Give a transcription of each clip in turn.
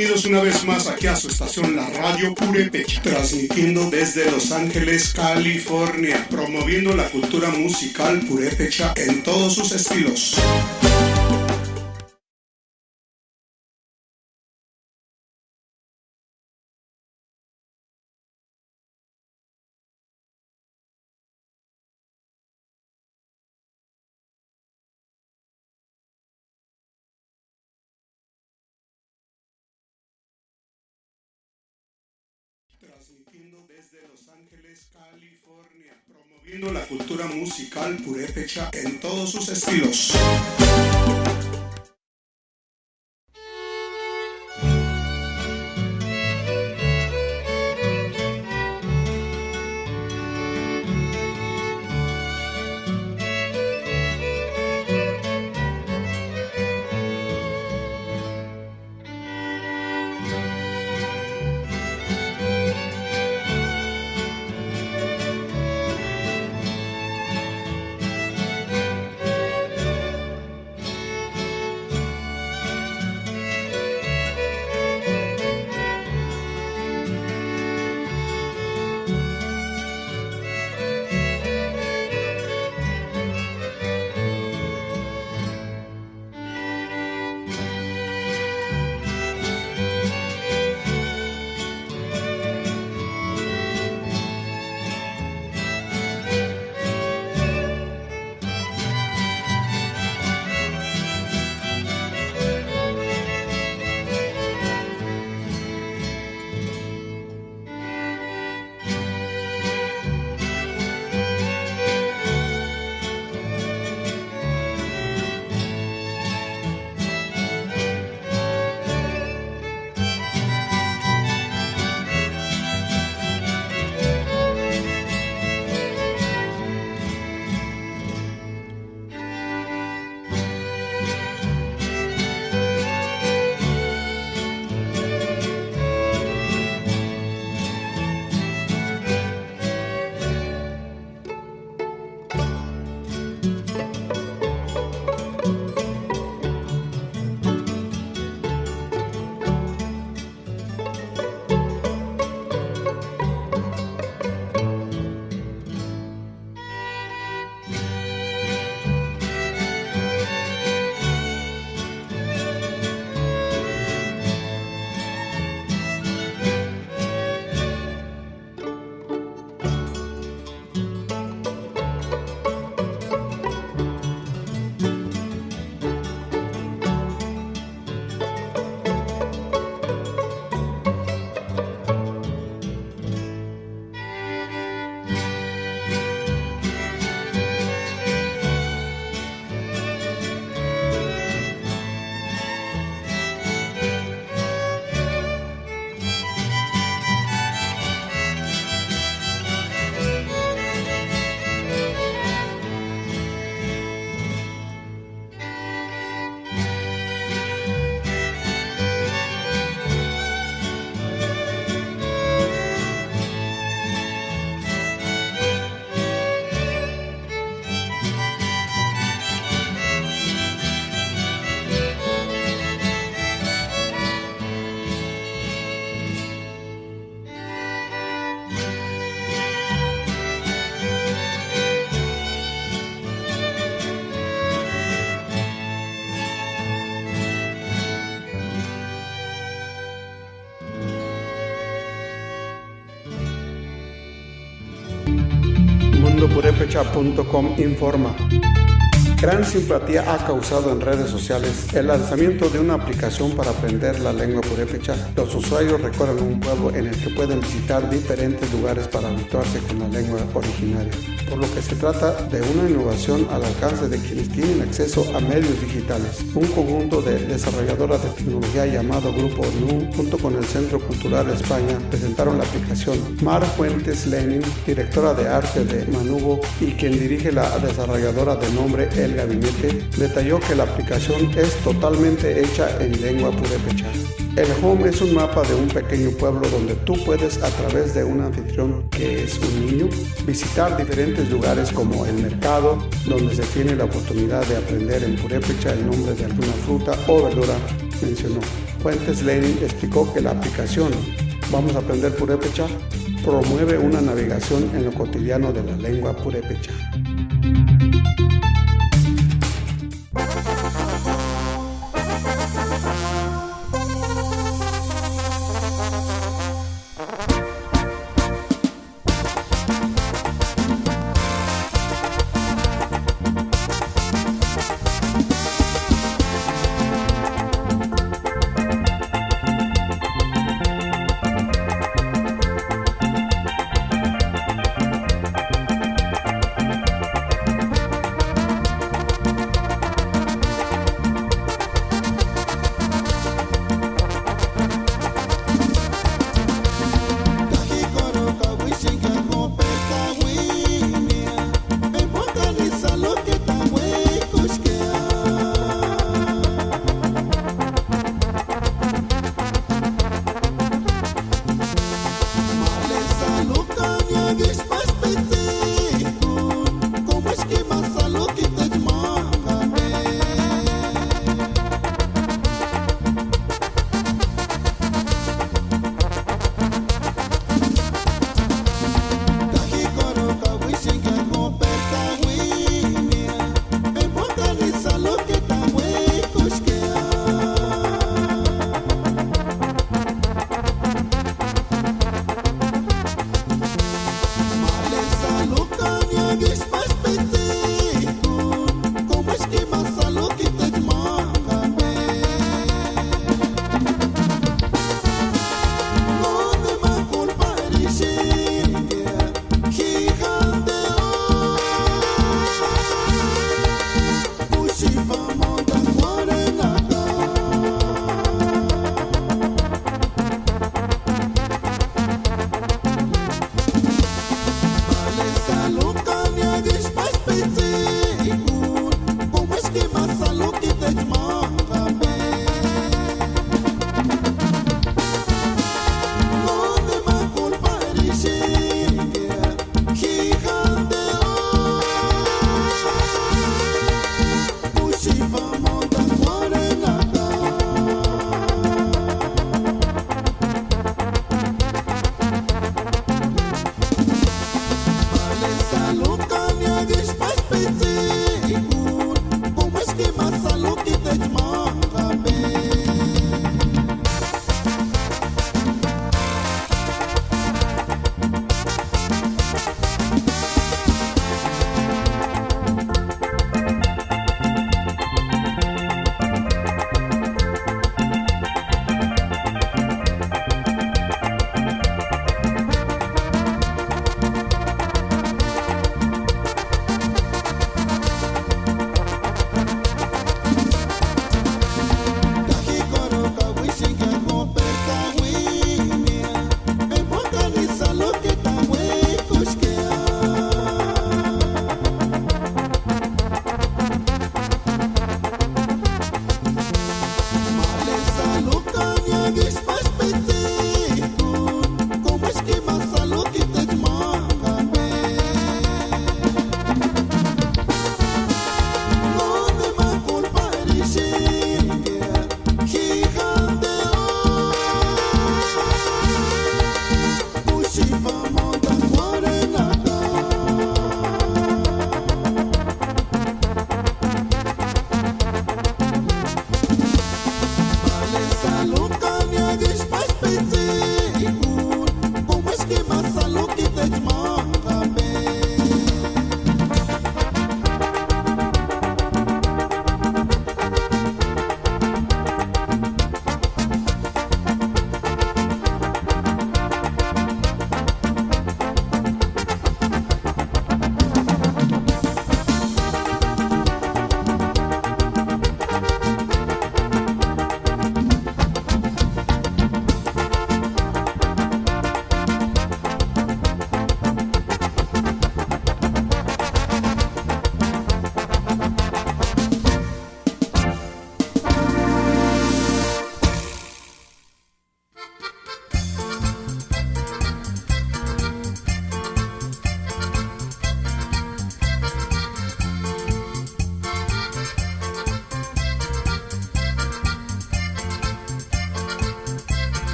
Bienvenidos una vez más aquí a su estación La Radio Purépecha, transmitiendo desde Los Ángeles, California, promoviendo la cultura musical purépecha en todos sus estilos. Transmitiendo desde Los Ángeles, California, promoviendo la cultura musical purépecha en todos sus estilos. Mundopurepecha.com informa. Gran simpatía ha causado en redes sociales el lanzamiento de una aplicación para aprender la lengua purépecha. Los usuarios recorren un pueblo en el que pueden visitar diferentes lugares para habituarse con la lengua originaria, por lo que se trata de una innovación al alcance de quienes tienen acceso a medios digitales. Un conjunto de desarrolladoras de tecnología llamado Grupo NU, junto con el Centro Cultural España, presentaron la aplicación. Mar Fuentes Lenin, directora de arte de Manubo y quien dirige la desarrolladora de nombre El Gabinete, detalló que la aplicación es totalmente hecha en lengua purépecha. El home es un mapa de un pequeño pueblo donde tú puedes, a través de un anfitrión que es un niño, visitar diferentes lugares como el mercado, donde se tiene la oportunidad de aprender en purépecha el nombre de alguna fruta o verdura, mencionó. Fuentes Lenin explicó que la aplicación Vamos a aprender purépecha promueve una navegación en lo cotidiano de la lengua purépecha.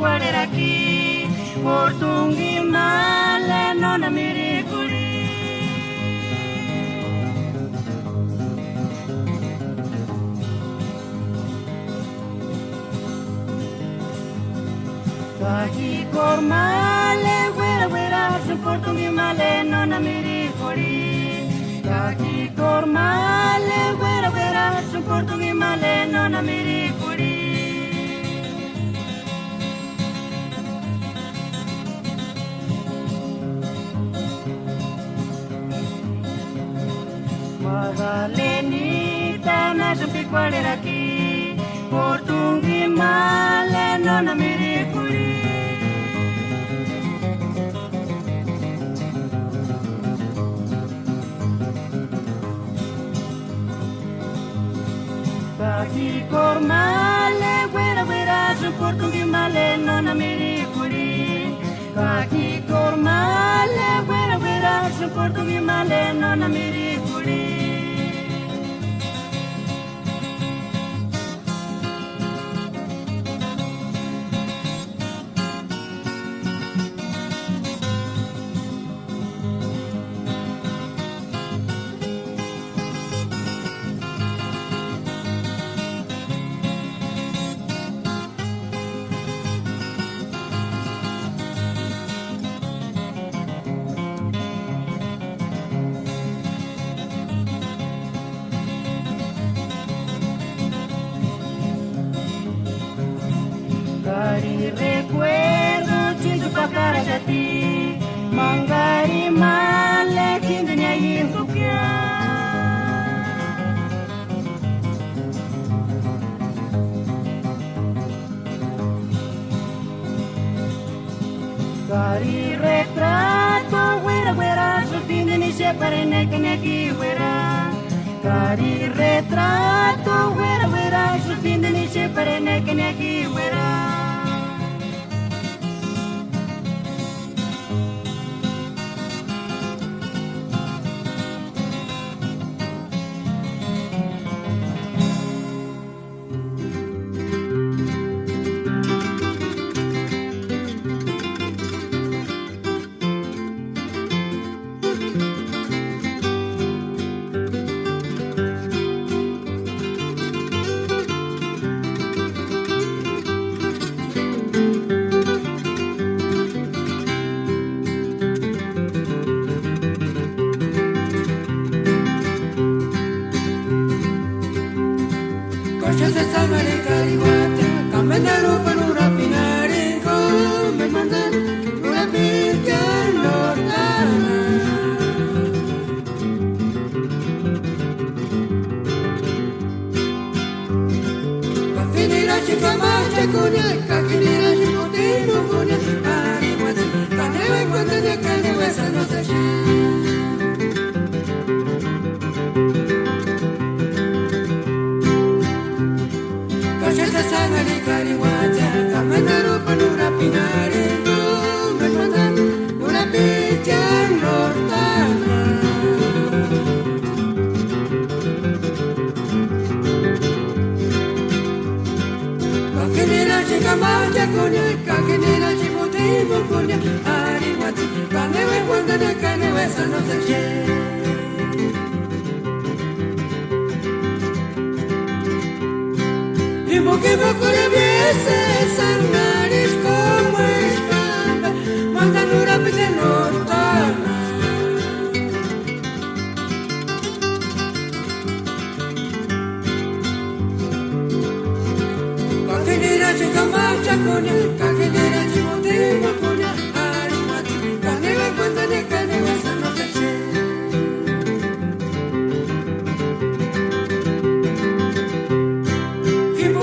cuál era aquí, por tungi male no na miricuri. Kaki kormale wera wera por tungi male no na miricuri. Kaki kormale wera wera por tungi male no na miricuri. Magdalenita na supi cuál era aquí, por tungi male no na miricuri. Kaki kormale wera wera por tungi male no na miricuri. Kaki kormale wera wera por tungi male no na miricuri. Cari recuerdo chintu pakara jati, mangari male kindunya yintukya. Cari retrato wera wera supinde ni separe neki neki wera. Cari retrato wera wera supinde ni separe neki neki wera. Se sangre cariwata, kamendaro panura pinaringo, me mandan una pinta nortana. Kafinira chica marcha cunya, kafinira chipotino cunya, ariwata, kanewe cuenta de kanewe no se sangari kariwata, kamandaro panura pinaringo, me mandan una pincha nortana. Kakinira chica marcha coña, kakinira chipotimo coña, ariwata, kanewe cuando de kanewe no se que me acuerdes sangaris como escapa, mandan una pide nortana. Kakinira chica marcha coña, kakinira chimotima coña, arimati, kanewe cuenta de kanewe no se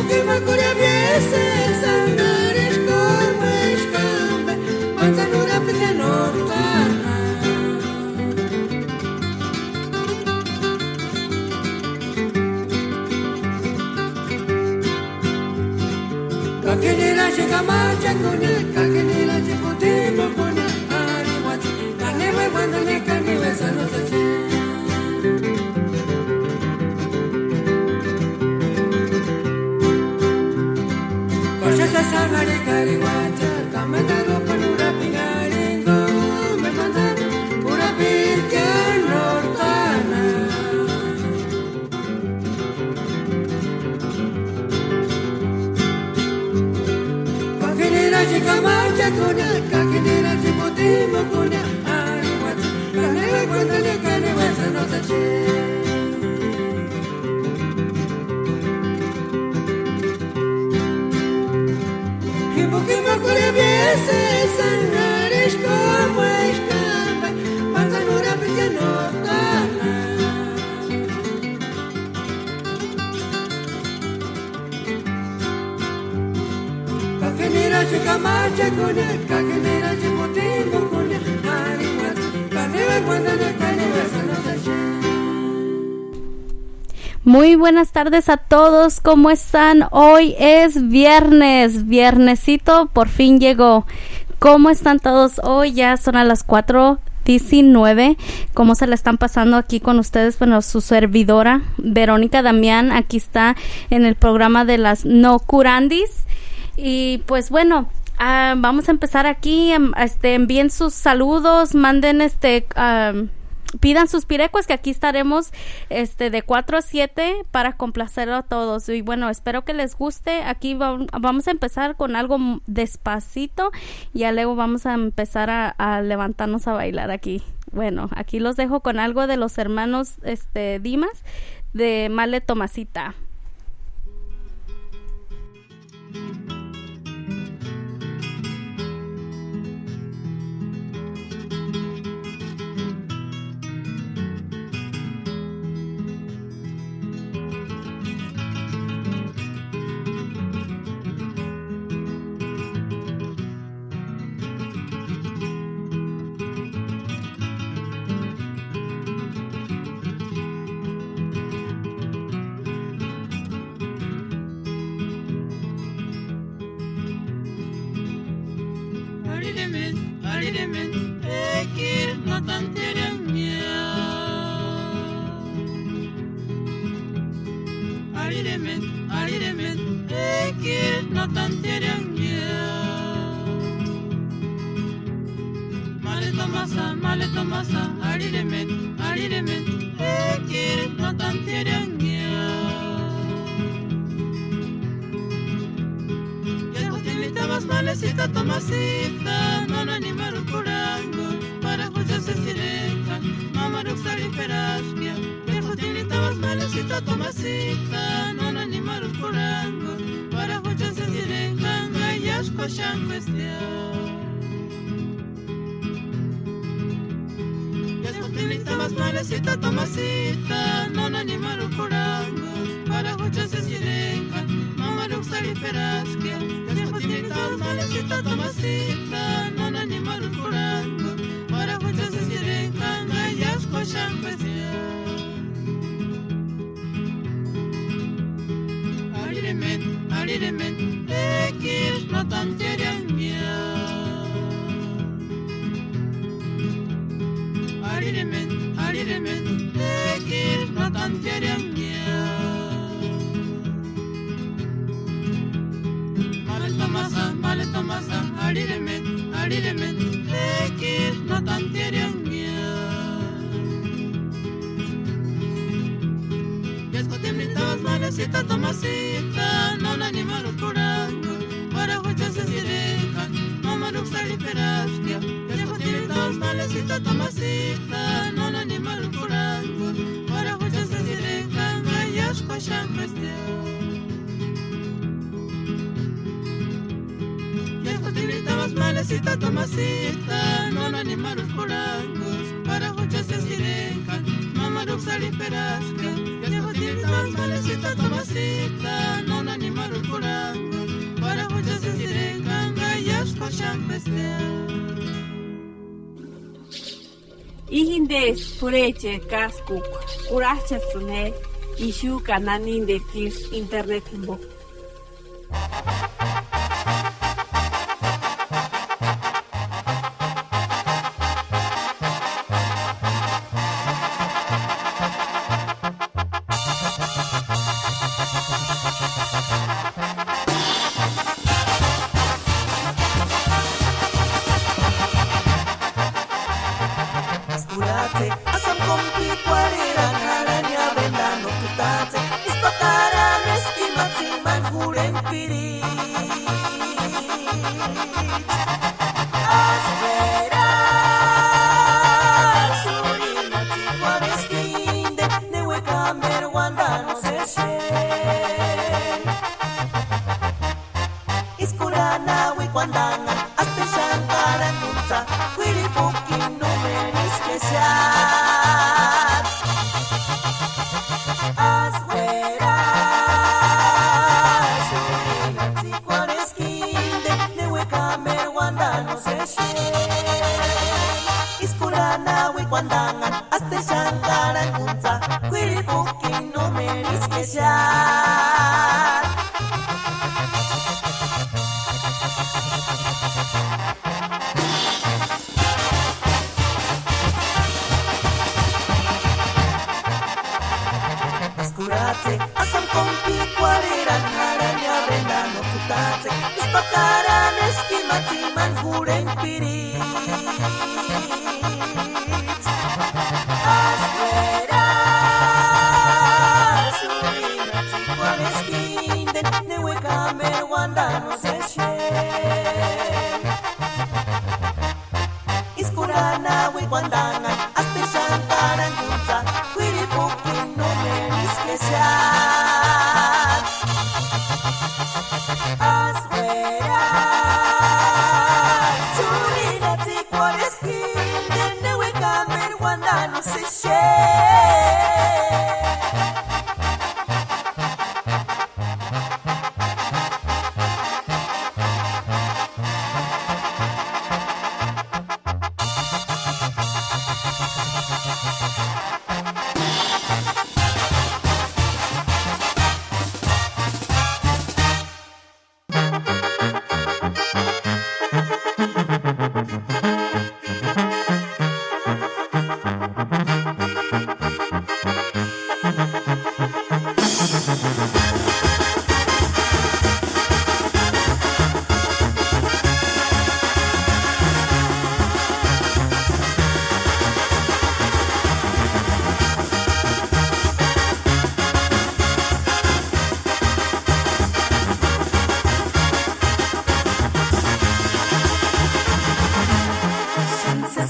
que me acuerdes sangaris como escapa, mandan una pide nortana. Kakinira chica marcha coña, kakinira chimotima coña, arimati, kanewe cuenta de kanewe no se sangare kariwata. chakune kakinera chimutimbo kunya ariwat kanewe kwandana kanewe sanosashi. Muy buenas tardes a todos, ¿cómo están? Hoy es viernesito, por fin llegó. ¿Cómo están todos? Hoy ya son a las 4:19. ¿Cómo se la están pasando aquí con ustedes? Bueno, su servidora, Verónica Damián, aquí está en el programa de las No Curandis. Y pues bueno, vamos a empezar aquí. Envíen sus saludos, manden pidan sus pirecuas, que aquí estaremos de 4 a 7 para complacer a todos. Y bueno, espero que les guste. Aquí vamos a empezar con algo despacito y ya luego vamos a empezar a levantarnos a bailar aquí. Bueno, aquí los dejo con algo de los hermanos Dimas de Male Tomasita. Aridemen, ekir notan teremnya. Aridemen, ekir notan teremnya. Male tomasa, aridemen, ekir notan teremnya. Malecita, Tomasita, no animaron curango, para escucharse sirenca, mamá Roxari Perasquia. Viejo tinitabas malecita, Tomasita, no animaron curango, para escucharse sirenca, gallas cochan cuestión. Viejo tinitabas malecita, Tomasita, no animaron curango, para escucharse sirenca, mamá Roxari Perasquia. Malecita, Tomasita, no animaron curango, para escucharse sirenca, gallas cochan cuestión. Aridemen, ekir notan teremnya. Aridemen, ekir notan teremnya. Male tomasa, aridemen, ekir notan teremnya. Descotemnitabas malecita, Tomasita, no animaron curango, para escucharse sirenca, mamá Roxari Perasquia. Descotemnitabas malecita, Tomasita, no animaron curango, para escucharse sirenca, gallas cochan cuestión. Malecita, Tomasita, no animaron curangos, para escucharse sirenca, mamá Roxari Perasquia. Viejo tinitabas malecita, Tomasita, no animaron curangos, para escucharse sirenca, gallas cochan cuestión. Ihindes pureche kaskuk, kurachasune, ishu kananin de tirs internet bo. Asam kompi kwarira ngaranya benda no kutate istokara reski matsiman huren piri aspera suri matsi kwareski inde newe kamer wanda no se iskurana we kwandanga aste shankara nutsa kwiri puki numeris keshat aswera shuri natsi kwareski inde newe kamer Iskurana wikwandangan Aste shankaran kunza Kwiripuki no meriskeshar Iskurate asam kompi kwariran Haranya brenda no kutate Ispakaran eskimatiman huren pirit Afuera Surina chikuan eskinden Newe kamer wanda no se shen Iskurana wikwandangan Aste shankaran kunza Kwiripuki no meriskeshar Afuera Surina chikuan eskinden Newe kamer wanda no se shen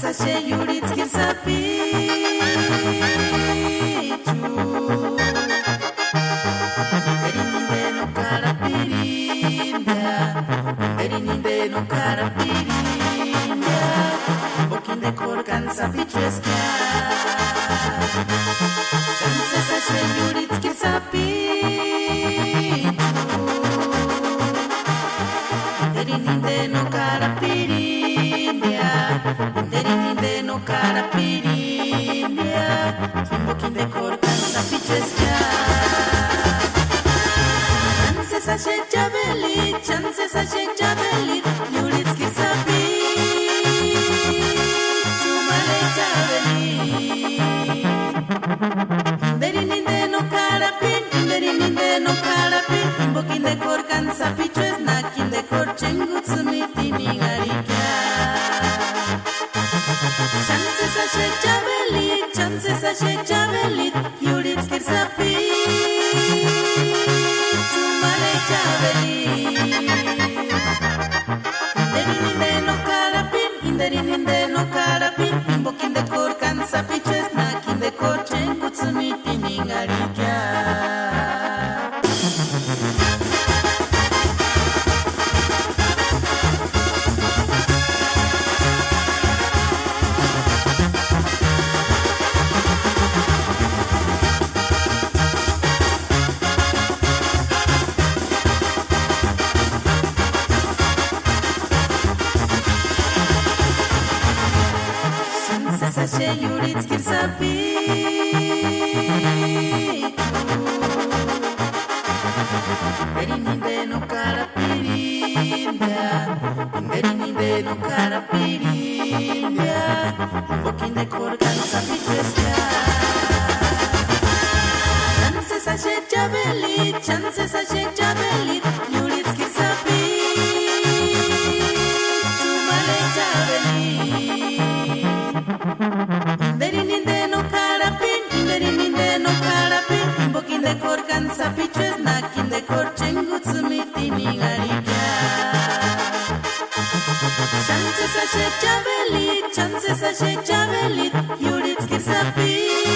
Sashe yuritskir sapichu Erininde no carapirinda Erininde no carapirinda Bokinde korgan sapichu eskia Sashe yuritskir sapichu Erininde no carapirinda Erininde no carapirinda Bokinde korgan sapichu eskia Chance sashe javelit Yuritskir sapichu Male javelit Erininde no carapin Bokinde korgan sapichu esnakinde korchengutsumitini ngarika Chance sashe javelit Yuritskir sapichu Male javelit Erininde no carapin Bokinde korgan sapichu esnakinde korchengutsumitini ngarika Sashe yuritskir sapichu Erininde no carapirinda Erininde no carapirinda Bokinde korgan sapichu eskia Chance sashe javelit Yuritskir sapichu Male javelit Erininde no carapin Bokinde korgan sapichu esnakinde korchengutsumitini ngarika Chance sashe javelit Yuritskir sapichu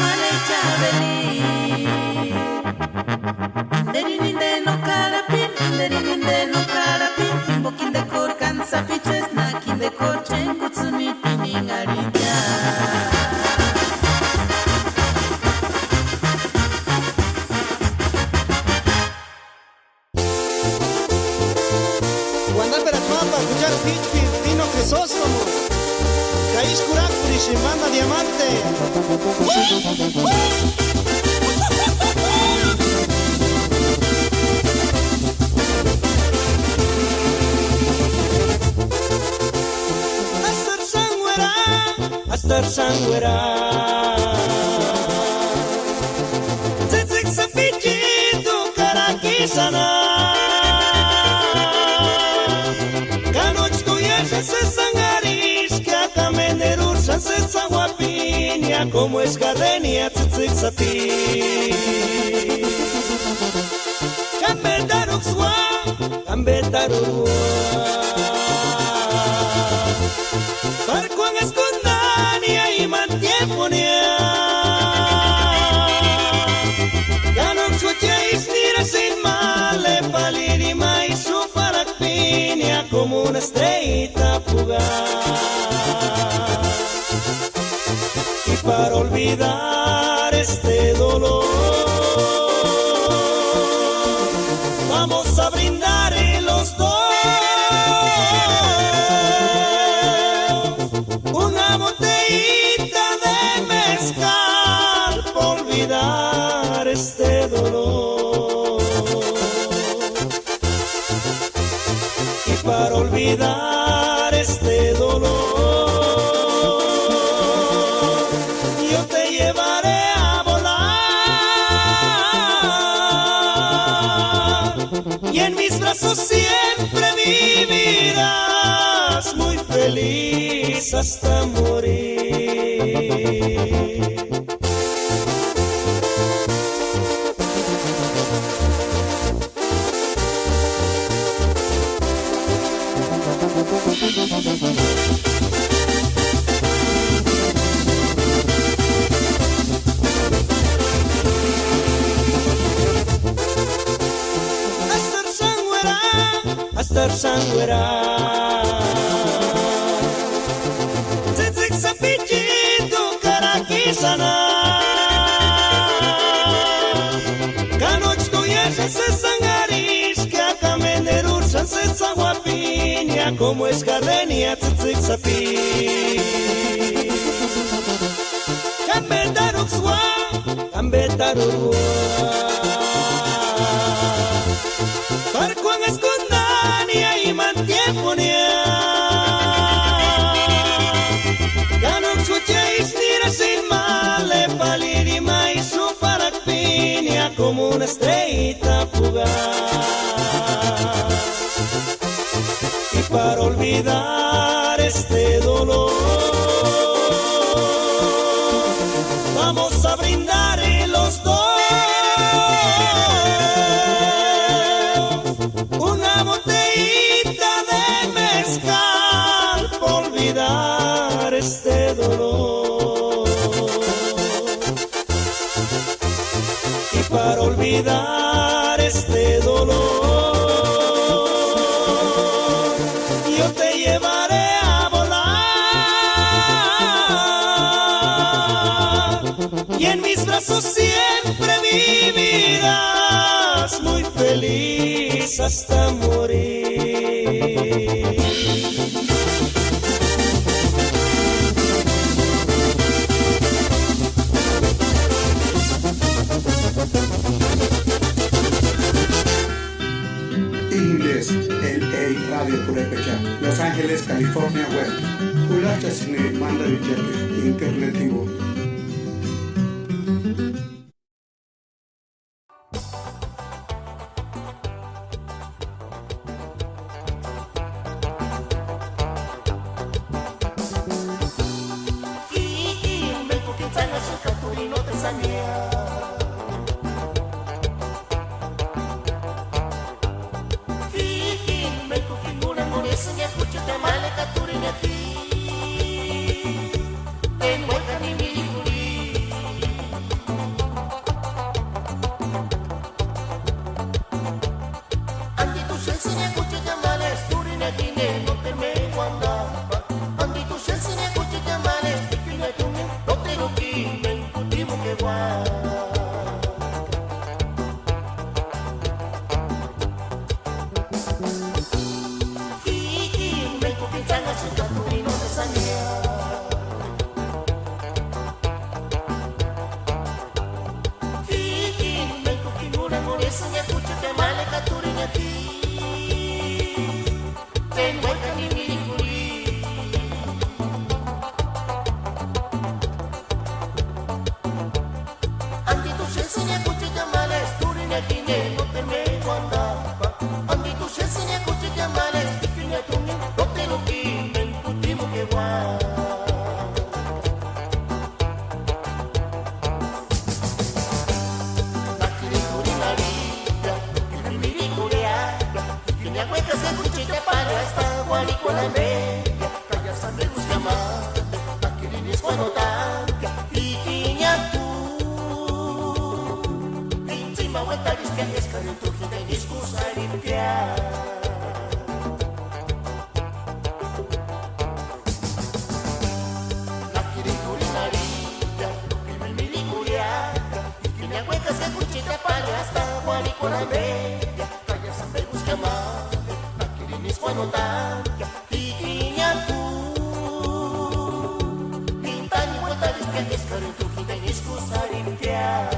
Male javelit Erininde no carapin Bokinde korgan sapichu esnakinde korchengutsumitini ngarika Guandalpera Chuapa, escuchar Pitch, Pino, que sos como Caís Curacuri sin banda diamante. Astar sangüera Tzitzik sapichitu karakisana Kanoch tuyasha se sangaris que acá menderursa se zaguapinia como es gardenia tzitzik sapi Kambetarukzwa Kambetarukwa Parkuan escondania y mantieponia Ganok suecha istira sin male palirima y su paracpinia como una estrellita fugaz Y para olvidar este dolor Vamos a brindar en los dos Una botellita de mezcal por olvidar este dolor Y para olvidar este dolor Yo te llevaré a volar Y en mis brazos siempre vivirás muy feliz hasta morir. Astar sangüera Tzitzik sapichitu karakisana Kanoch tuyasha se sangaris que acá menderursan se zaguapinia como es gardenia tzitzik sapi Kambetarukzwa Kambetarukwa Parkuan escondania y mantieponia Ganok suecha istira sin male palirima y su paracpinia como una estrellita fugaz Y para olvidar este dolor Vamos a brindar en los dos Una botellita de mezcal por olvidar este dolor Y para olvidar este dolor Yo te llevaré a volar Y en mis brazos siempre vivirás muy feliz hasta morir. Inglés, LA Radio Purépecha, Los Ángeles, California Web. Ulacha Cine, Manda Villete, Internetivo. En igual. La quiriturinaria, el miricuriaga, que me acuerdas de cuchilla para esta guaricola bella, calla sangre luz que amante, la quirinis cuando tanca, y quiña tú. Encima vuelta disque es caro tu gente discusa limpiar. Guaricola bella, calla sangre busca amante, la quirinis cuando tanca, y quiña tú. Pinta ni vuelta disque es caro tu gente discusa limpiar.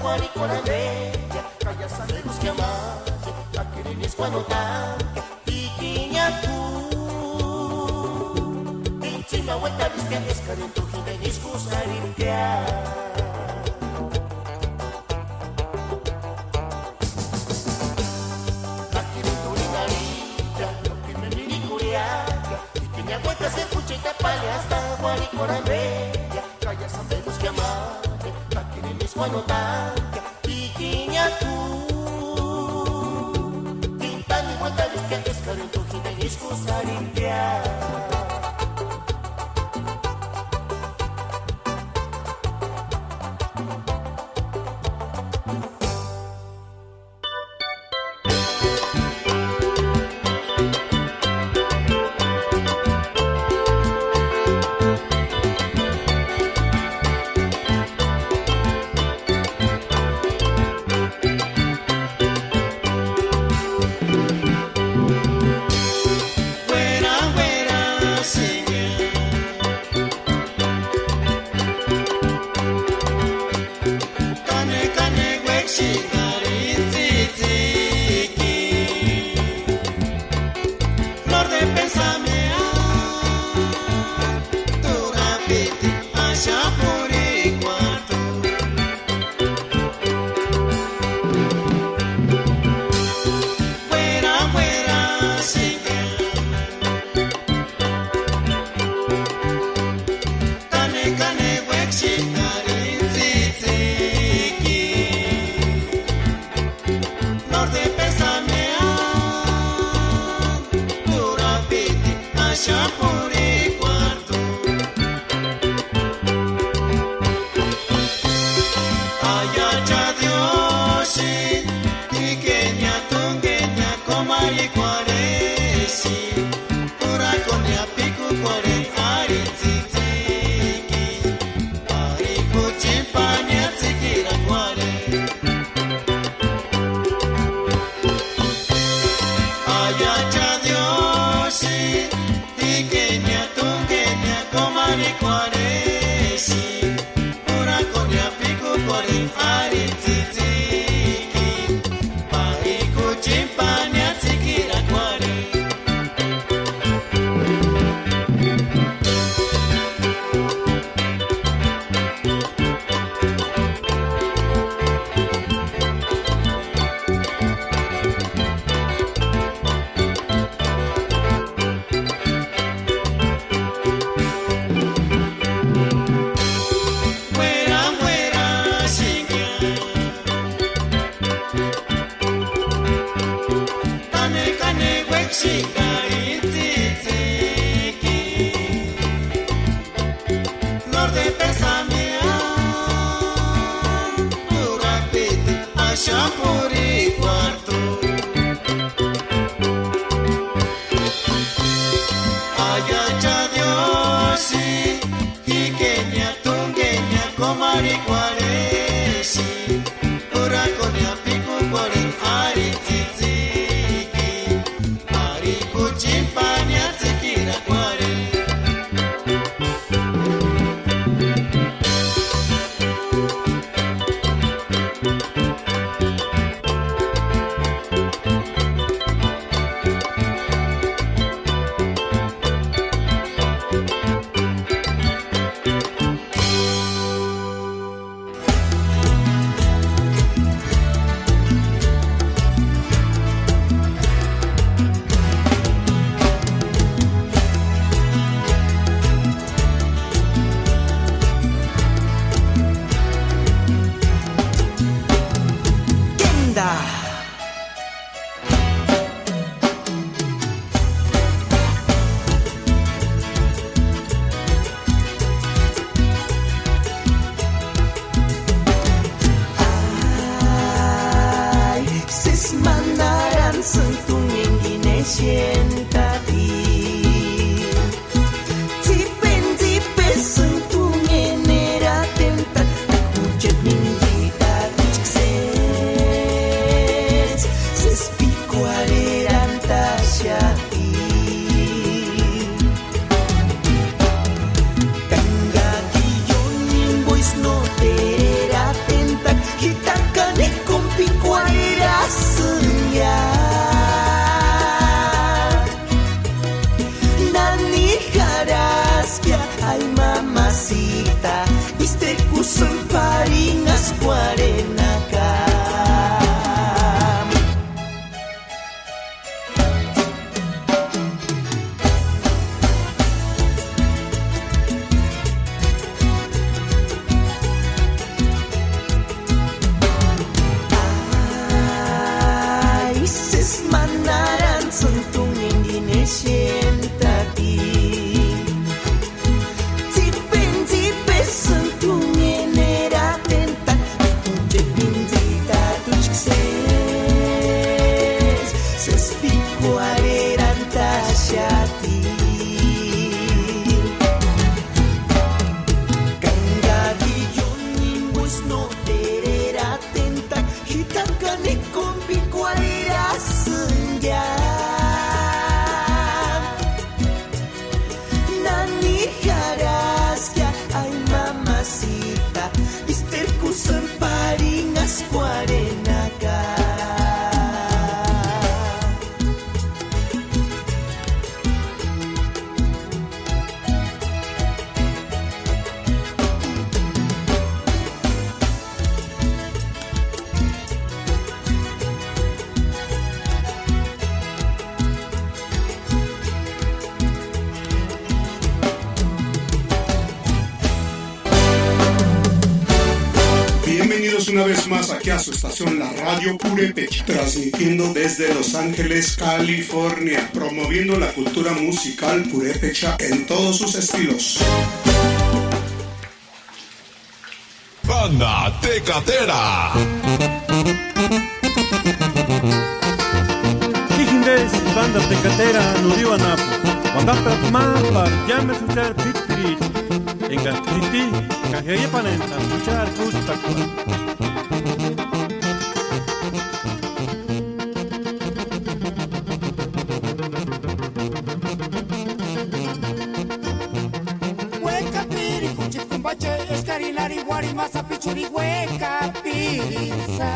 Guaricola bella, calla sangre luz que amante, la quirinis cuando tanca, y quiña tú. Encima vuelta disque es caro tu gente discusa limpiar. La quiriturinaria, lo que me miricuriaga, y que me aguantas de cuchita pala hasta guaricola bella, calla sangre luz que amante, la quirinis cuando tanca, y quiña tú. Pinta ni vuelta disque es caro tu gente discusa limpiar. chapuri cuarto. Ayacha Diosi, Hikenya Tungeña, Comari Cuaresi, Ora con Yapiku Cuaren Ari Tiziki, Ari Cuchimpania Tsikira Cuare. Bienvenidos una vez más aquí a su estación La Radio Purépecha, transmitiendo desde Los Ángeles, California, promoviendo la cultura musical purépecha en todos sus estilos. Banda Tecatera. Hijindes, Banda Tecatera, Nuriwanapu. Wandaprat Mapar, llame a escuchar Pitri. En Gastriti, Cajería Panenta, escuchar Custakua. Hueca piri, cuchit cumbache, escarilari, guarimasa, pichuri, hueca pizza.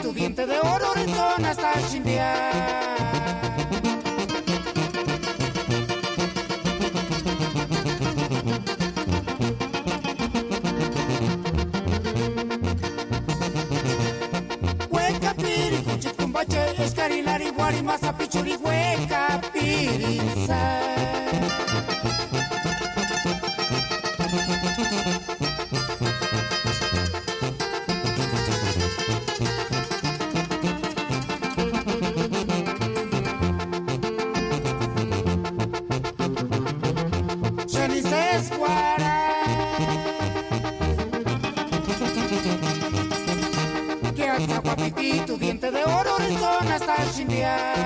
Tu diente de oro, Rizón, hasta chindear. Hueca piri, cuchit cumbache, escarilari, guarimasa, pichuri, hueca piriza. casa, guapiti, tu diente de oro, horizonte hasta chindear.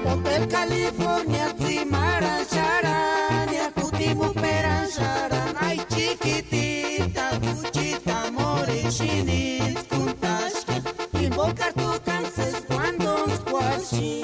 Hotel California, Zimaran, Charania, Kutimu, Peran, Sharan, ay chiquitita, Fuchita, Morechinis, Kuntashka, invocar tu canses cuando squashi.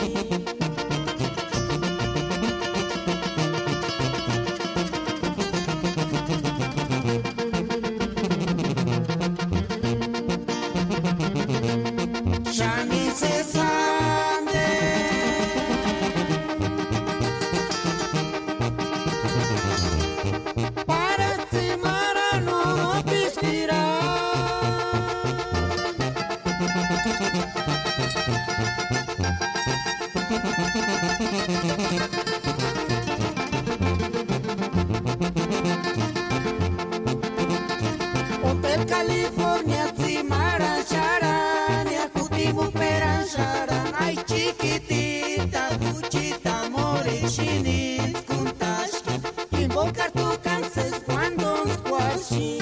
Hotel California, Zimaran, Charania, Kutimu, Peran, Sharan, ay chiquitita, Fuchita, Morechinis, Kuntashka, invocar tu canses cuando squashi.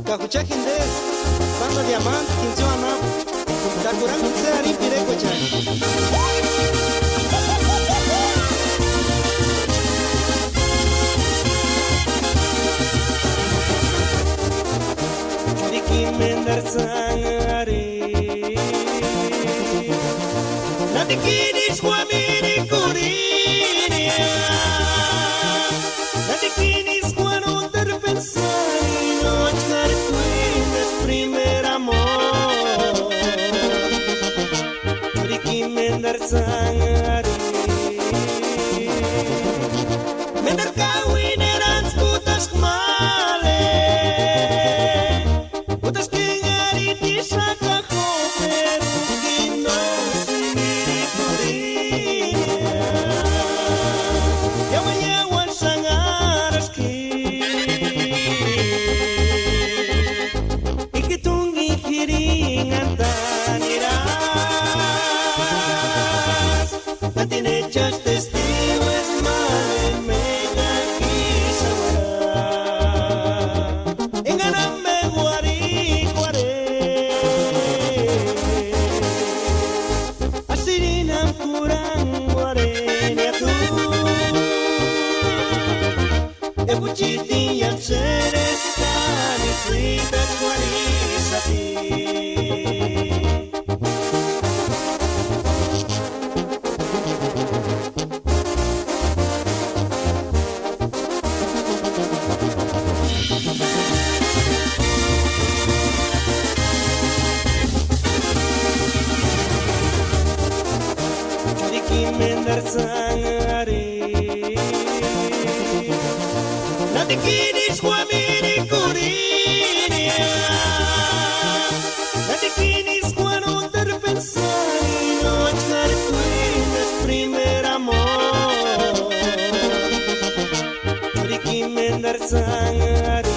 Kakuchakindes, banda diamante, quinceana, Kakuran Kutsari Pirekocha. Churiki Mendarsangari, Natikinis Kwamini Kurinia, Natikinis Kwano Terpensari. Primer amor, Churiki Mendarsangari, Mendarkawin eran putas male, putas kengari di saka koper, kino sendiri kurinya, yawan sangaraski. Tinechas testigos male mega kisawara enganame guari guare asirinam kurang guare niatu ebuchiti yang sereskan cerita guari sati. Mendarsangari, Natikinis Kwamini Kurinia, Natikinis Kwano Terpensari, Nochar Quines Primer Amor, Churiki Mendarsangari.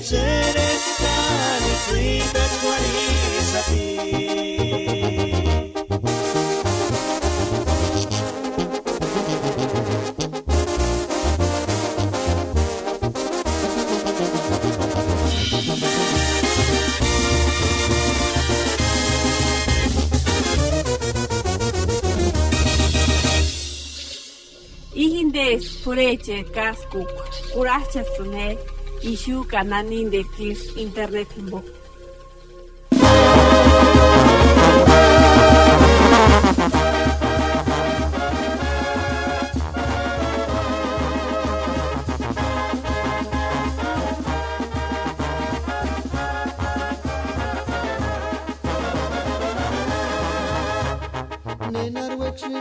seres cani cuidas guarisapi. Ihindes pureche kaskuk kurachasune ishu kananin de kir internet mbo.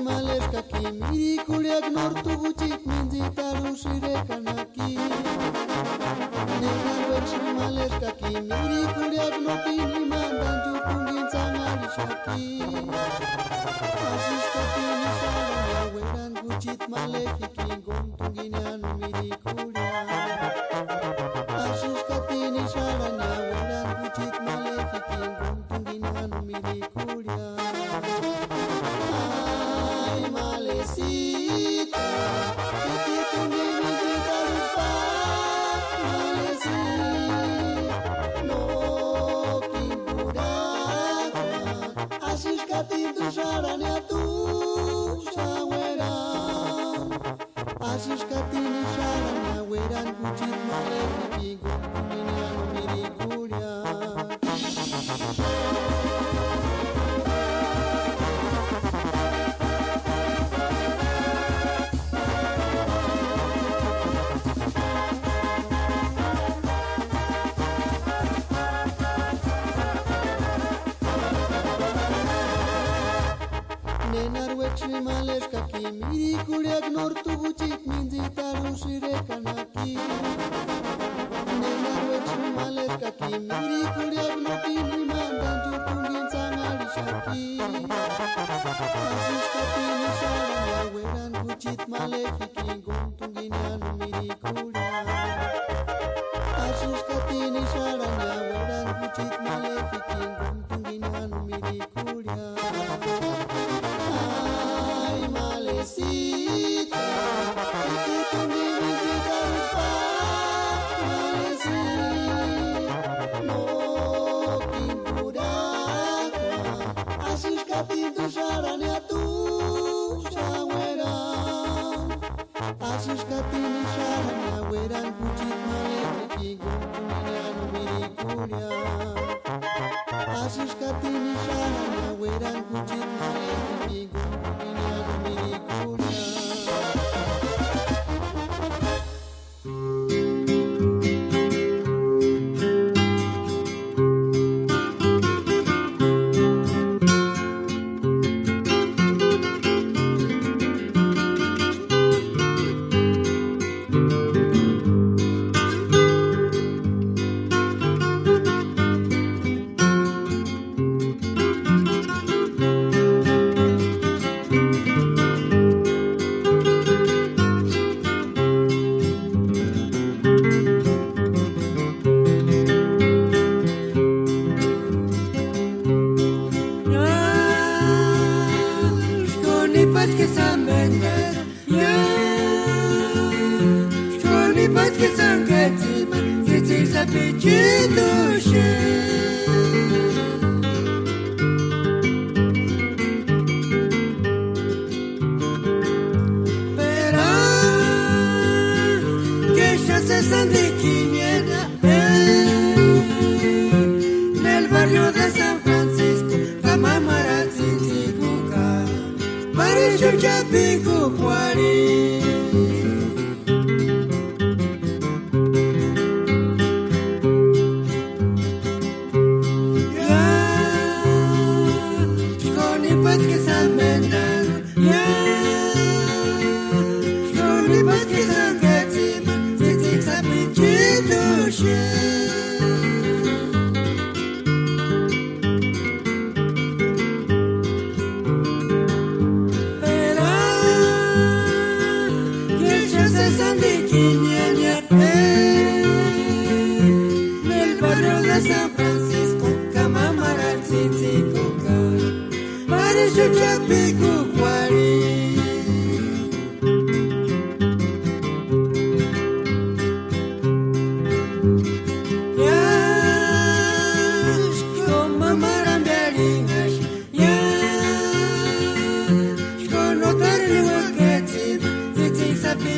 Males kaki miri kuliak nortu gutxik mintzitaru zirekan aki. Nenaruek males kaki miri kuliak notin imandan jurtun gintzan arisaki. Asiskatin izaran haueran gutxit malekikin gontun ginean miri kuliak. Asiskatin izaran haueran gutxit malekikin gontun ginean miri kuliak. Malecita, que tu me invita a malecita, no kimburaga, asiskatin tu sarania tu shawera, asiskatin sarania weran gutxit malekikin gontunian mirikuria. Nenaruek males kaki miri kuliak nortu gutxik mintzitaru zirekan aki. Nenaruek males kaki miri kuliak notin imandan jurtun gintzan arisaki. Asiskatin izaran haueran gutxit malekikin gontun ginean miri kuliak. Asiskatin izaran haueran gutxit malekikin gontun ginean miri kuliak. Malecita, que tu me invita a malecita, no kimburaga, asiskatin tu sarania tu shawera, asiskatin sarania weran gutxit malekikin gontunian mirikuria, asiskatin sarania weran gutxit malekikin gontunian mirikuria. Nel barrio de San Francisco, Camamara, Tzitzikuka, Marisho Chapico, Cuari.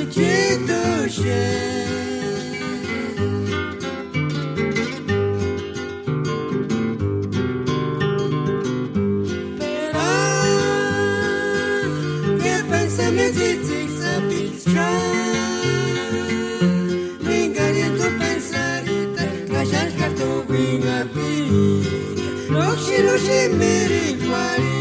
cuchito she. Pero que pensamiento se pisca. Mingaria tu pensarita, callar carto vinga pirita. Loxi miriquari.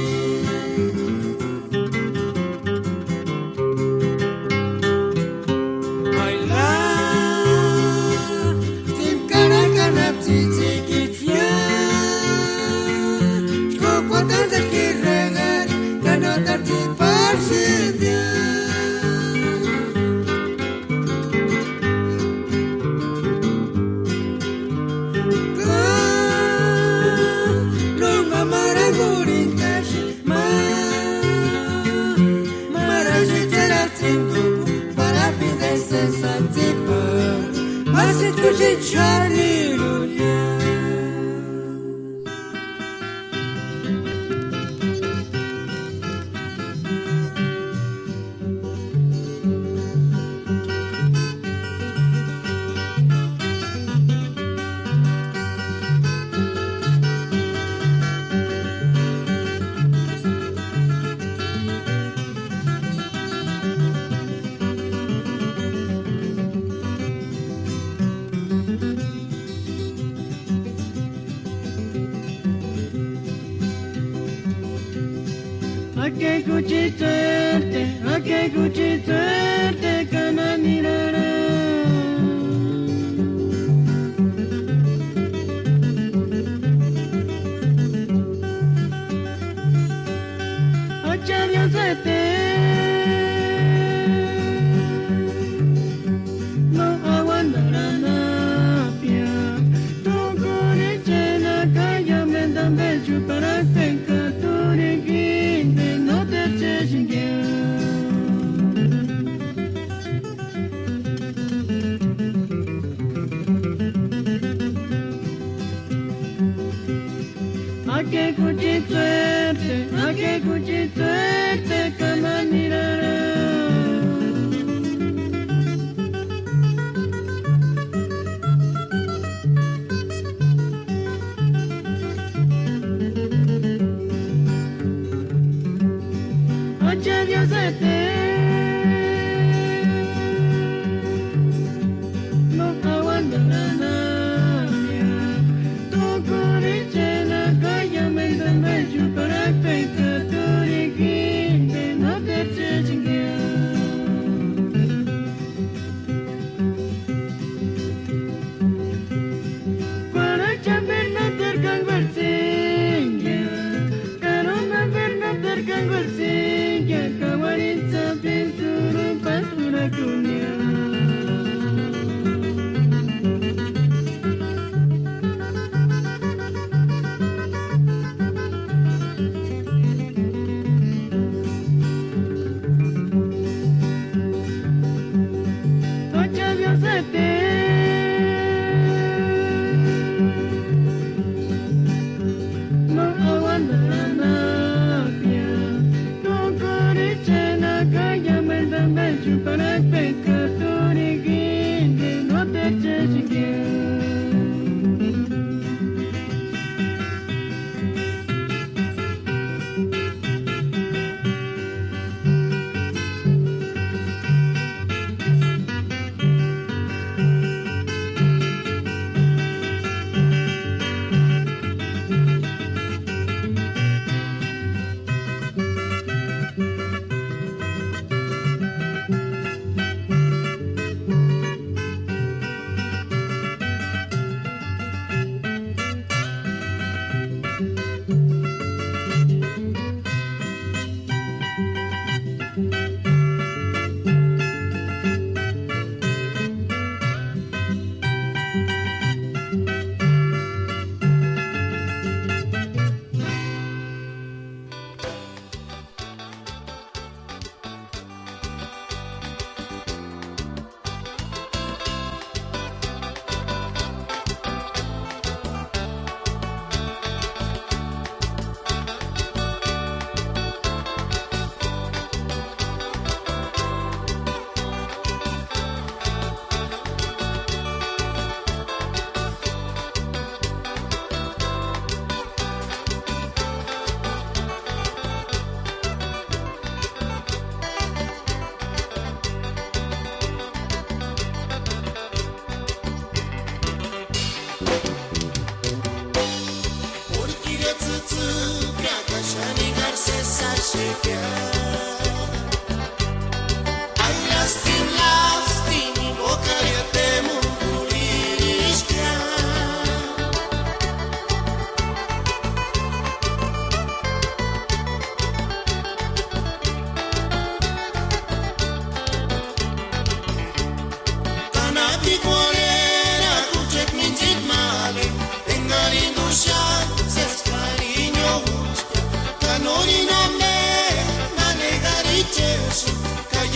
Ake kuchiterte kananirara. Acharya sete no aguantarana pia. Tokore chena kaya mendambe chupara tenka turikinde no te cheshinge. Ake kuchiterte kananirara. Acharya sete no aguantarana pia. Tokore chena kaya mendambe chupara tenka turiki.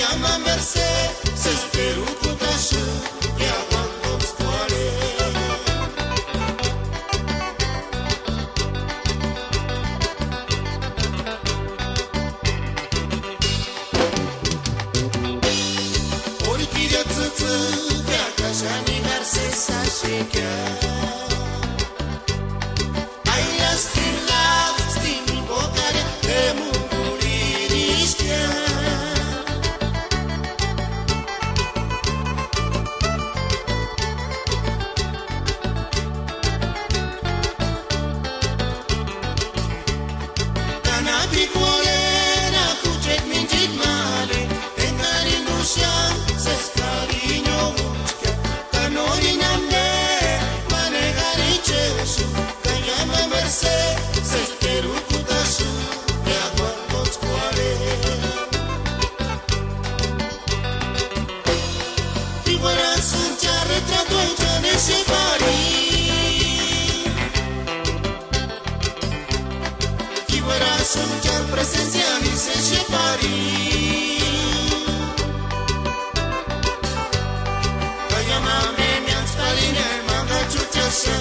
llama Merced, se espero con tashu, que aguanto scuole. Orchidia țâță, pe acasă nigar se sașecha. Ai la schilat, stimi bocare, de munguririșchea. Picolera cu cet mințit mare, în care nu știa să scariņo učka, ka norina me, mane garičešu, ka llama Merced, se speru cu tašu, de aguanto scuole. Figura sunt cea retratul ce ne separi. Sunt chiar presențiali se separi. Că llama me mi-am spaline, m-am găciut așa,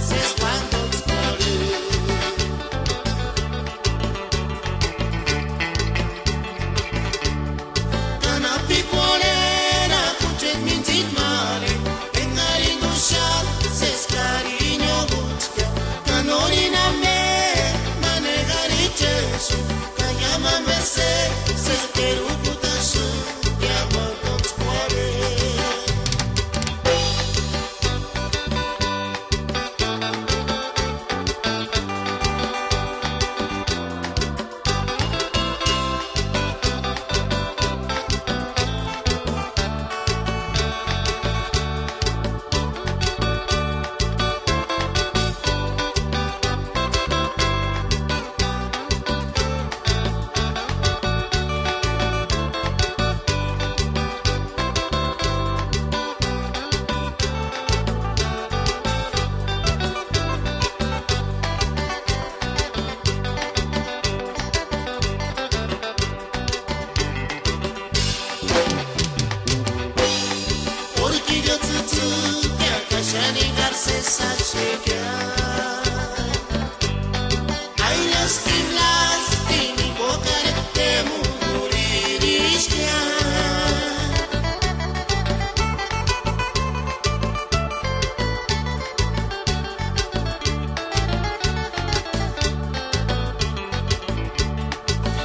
se spantă scuole. Că n-a picolera cu cet mințit mare, în care nu șal se scariņo učka, că norina me, că llama Merced, se speru cu tašu, que aguanto scuole. Orchidia țâță, pe acasă nigar se sașecha. Ai la stimi bocare, de munguririșchea.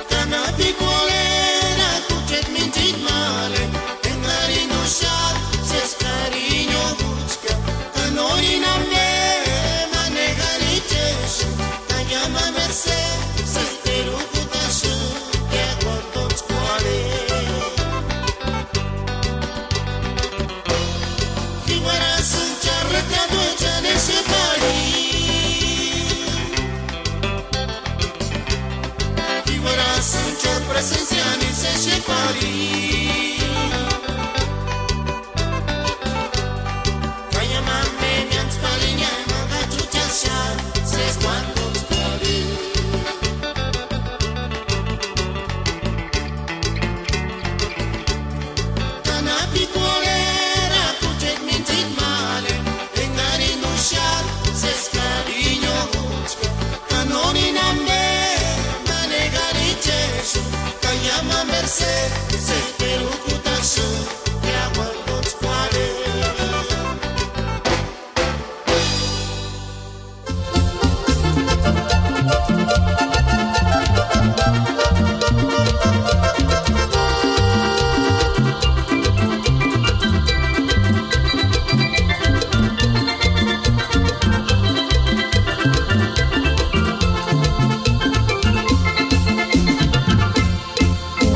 Cana picolera cu cet mințit mare, în care nu șal se scariņo učka, că norina me, mane garičešu, că llama Merced, se speru cu tašu, que aguanto scuole. Figura sunt cea retratul ce ne separi. Figura sunt cea presențiali se separi. Că llama me, mi-am spaline, m-am găciut așa, se spantă scuole. Că n-a picolera cu cet mințit mare, în care nu șal se scariņo učka, că norina me, mane garičešu, că llama Merced, se speru cu tašu, de aguanto scuole.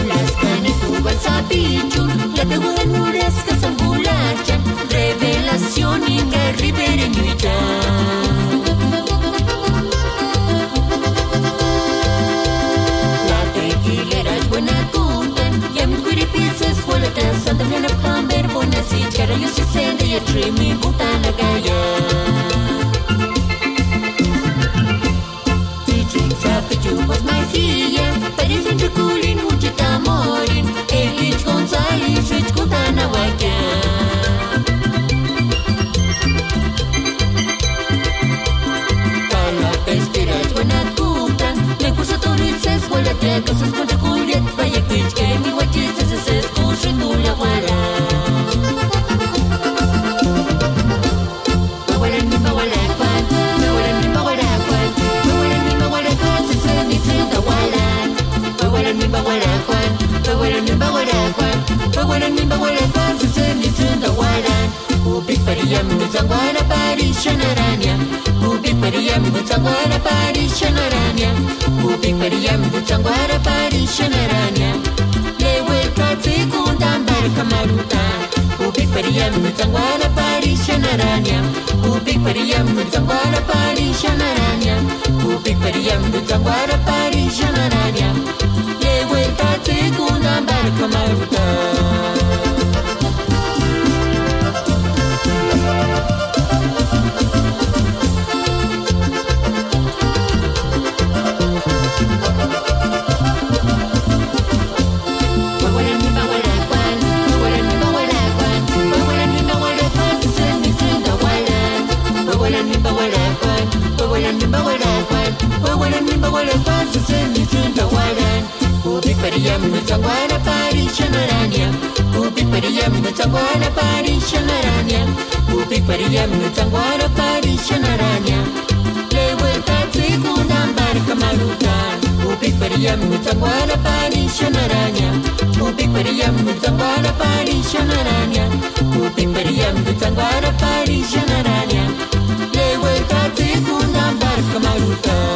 Las canitul băl sapiciul, la te urmăresc că să-mi bulacea, revelațiuni în ribere nuicea. La tequilera-și bună curten, i-am curipit să scolătea, să-mi dămână camber bună ziceară, eu se sende, e trimi buta la gaia. Teaching sapiciul, was mai fie, pare să-mi ciuculin, mucita morin, elici gonța Mutangwana Parishanaranya, Ubik Pariam Mutangwana Parishanaranya, Ubik Pariam Mutangwana Parishanaranya, Lewe Kati Kundambar Kamaruta, Ubik Pariam Mutangwana Parishanaranya, Ubik Pariam Mutangwana Parishanaranya, Ubik Pariam Mutangwana Parishanaranya, Lewe Kati Kundambar Kamaruta. Ubik Pariam Mutangwana Parishanaranya, Ubik Pariam Mutangwana Parishanaranya, Ubik Pariam Mutangwana Parishanaranya, Lewe Kati Kundambar Kamarutan, Ubik Pariam Mutangwana Parishanaranya, Ubik Pariam Mutangwana Parishanaranya, Ubik Pariam Mutangwana Parishanaranya, Lewe Kati Kundambar Kamarutan.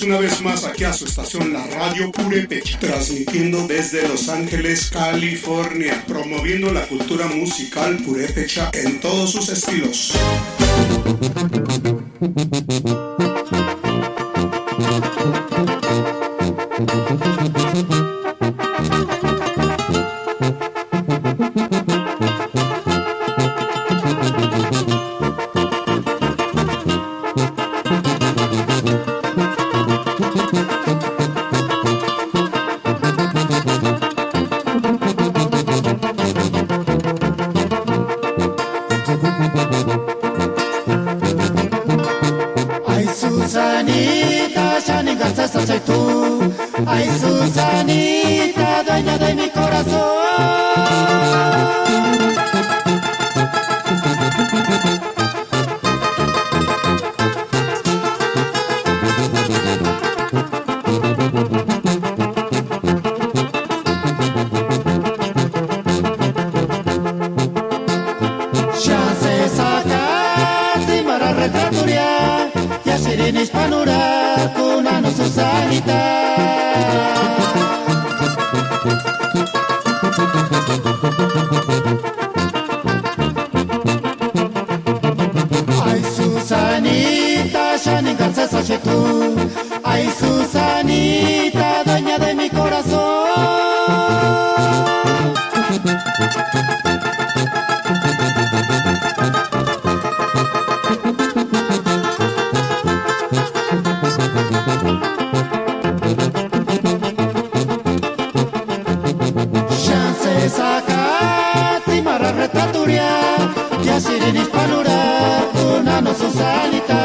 Una vez más aquí a su estación La Radio Purépecha, transmitiendo desde Los Ángeles, California, promoviendo la cultura musical purépecha en todos sus estilos. Garza, soy tú. Ay, Susanita, dueña de mi corazón. Ay, Susanita, Shani Garza, soy tú. Ay, Susanita, dueña de mi corazón. Yashirinis panura, una no Susanita.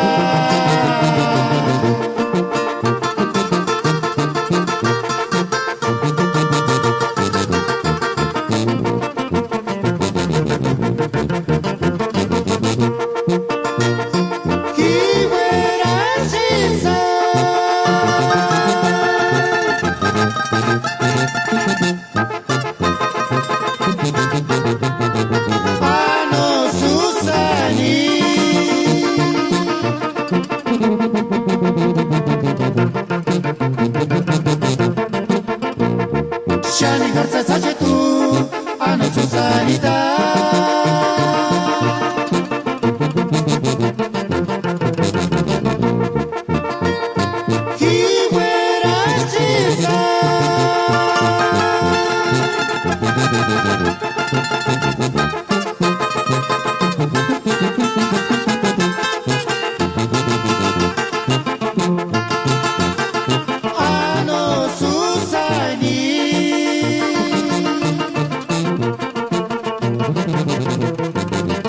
Shani Garza, soy tú, Ana Susanita.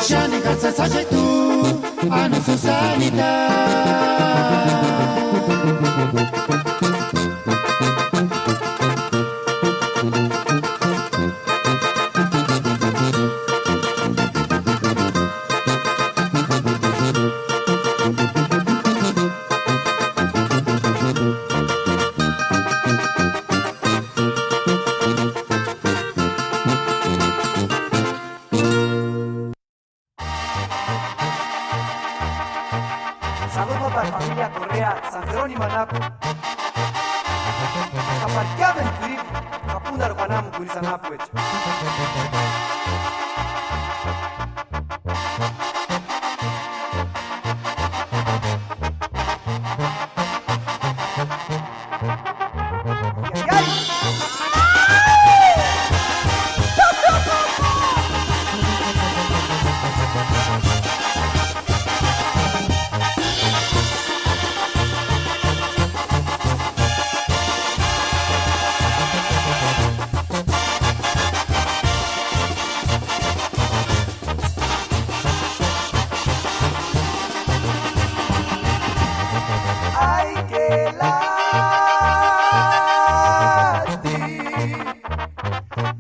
Shani Garza, soy tú, Ana Susanita. Saludos para la familia Correa, San Jerónimo Anaco. Caparqueado en Curip, Capunda Arbanamo, Curizanapo.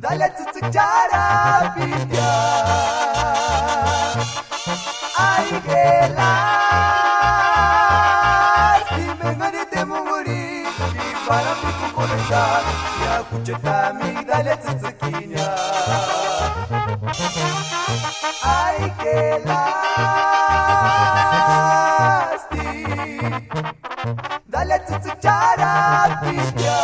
Dale tsutsukchara pitya. Ay que lástima de te morir y para mi comenzar ya escucheta mi dale tsutsukinya. Ay que lástima. Dale tsutsukchara pitya.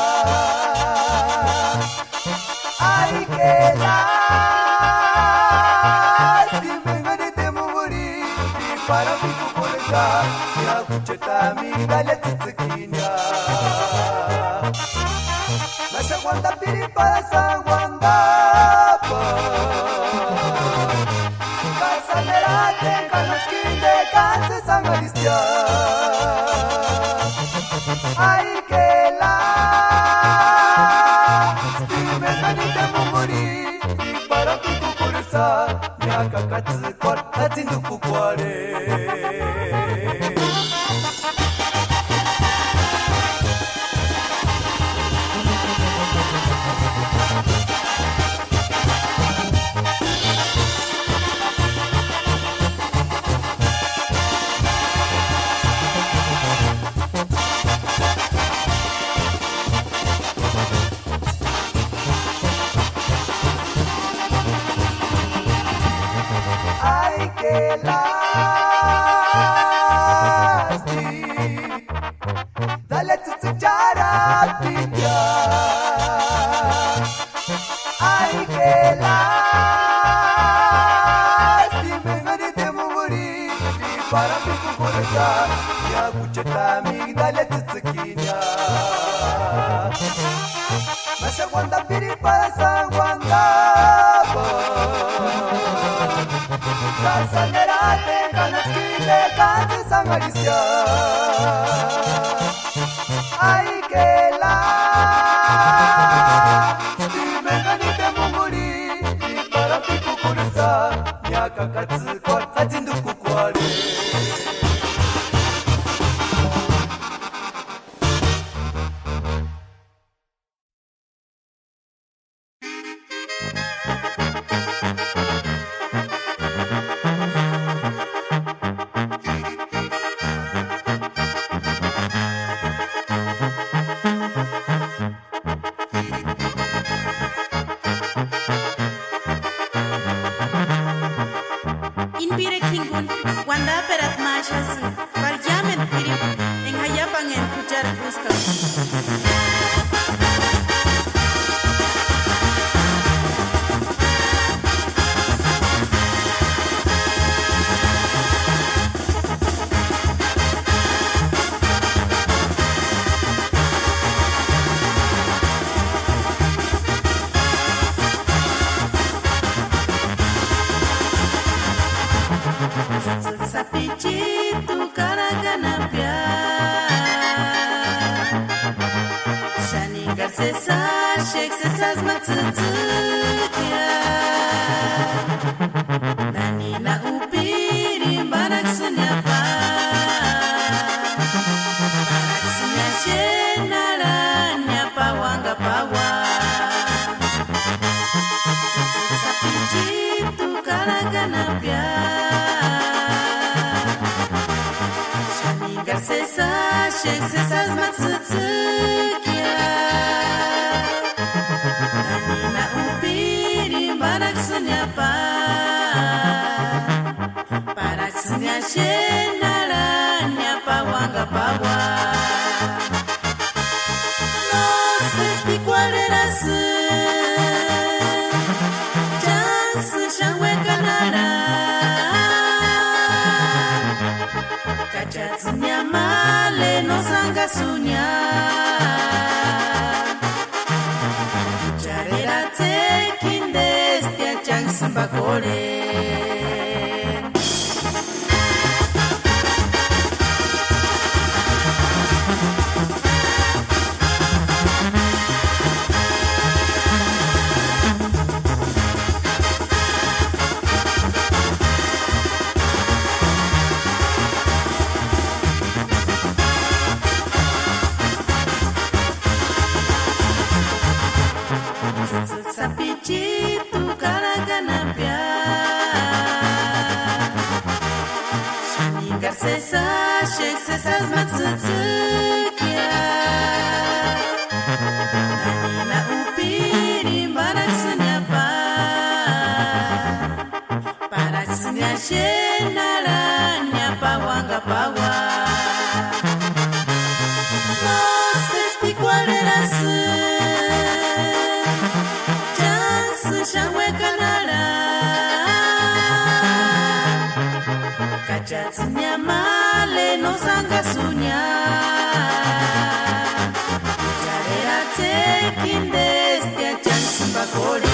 Ay que lástima de te morir y para mi comenzar ya escucheta mi dale tsutsukina. Nasha guanda piri para San Guandapa. Casa merate kanoskin de canse San Agustia. Ay que lástima de te morir y para mi comenzar ya kakatsu kwar tatsindu kukware. lasti dale tsutsara pinya ay que lasti me gani te muguri para mi kukurza ya kucheta mi dale tsukinya Masha Wanda Piri para San Wanda Sangerate Kanaskile Kante Sangarisya Ay que la Stime ganite munguri Para piku kurisa Nyaka katsu kwa Hatsindu kukware Inpire kingun, wanda perat mashas, paryamen pirim, en hayapan en kuchar busca. Sapichitu karaganapia Shani garcesa shek sesas matsutsukia Nani na upiri barak sunyapa Barak sunya shenara nyapa wanga pawa Sapichitu karaganapia Garcesa, shek sesas matsutsukia Nani na upiri barak sunyapa Barak sunya shenara nyapa wanga pawa No sé si cuál era su Chance shangwe kanara Kachatsunya male no sanga sunya Charera te kindestia chang simbakore Sapichitu karaganapia Shani garcesa shek sesas matsutsukia Nani na upiri barak sunyapa Barak sunya shenara nyapa wanga pawa No sé si cuál era su Shangwe kanara Kachatsunya male no sanga sunya Charera te kindestia chan simbakore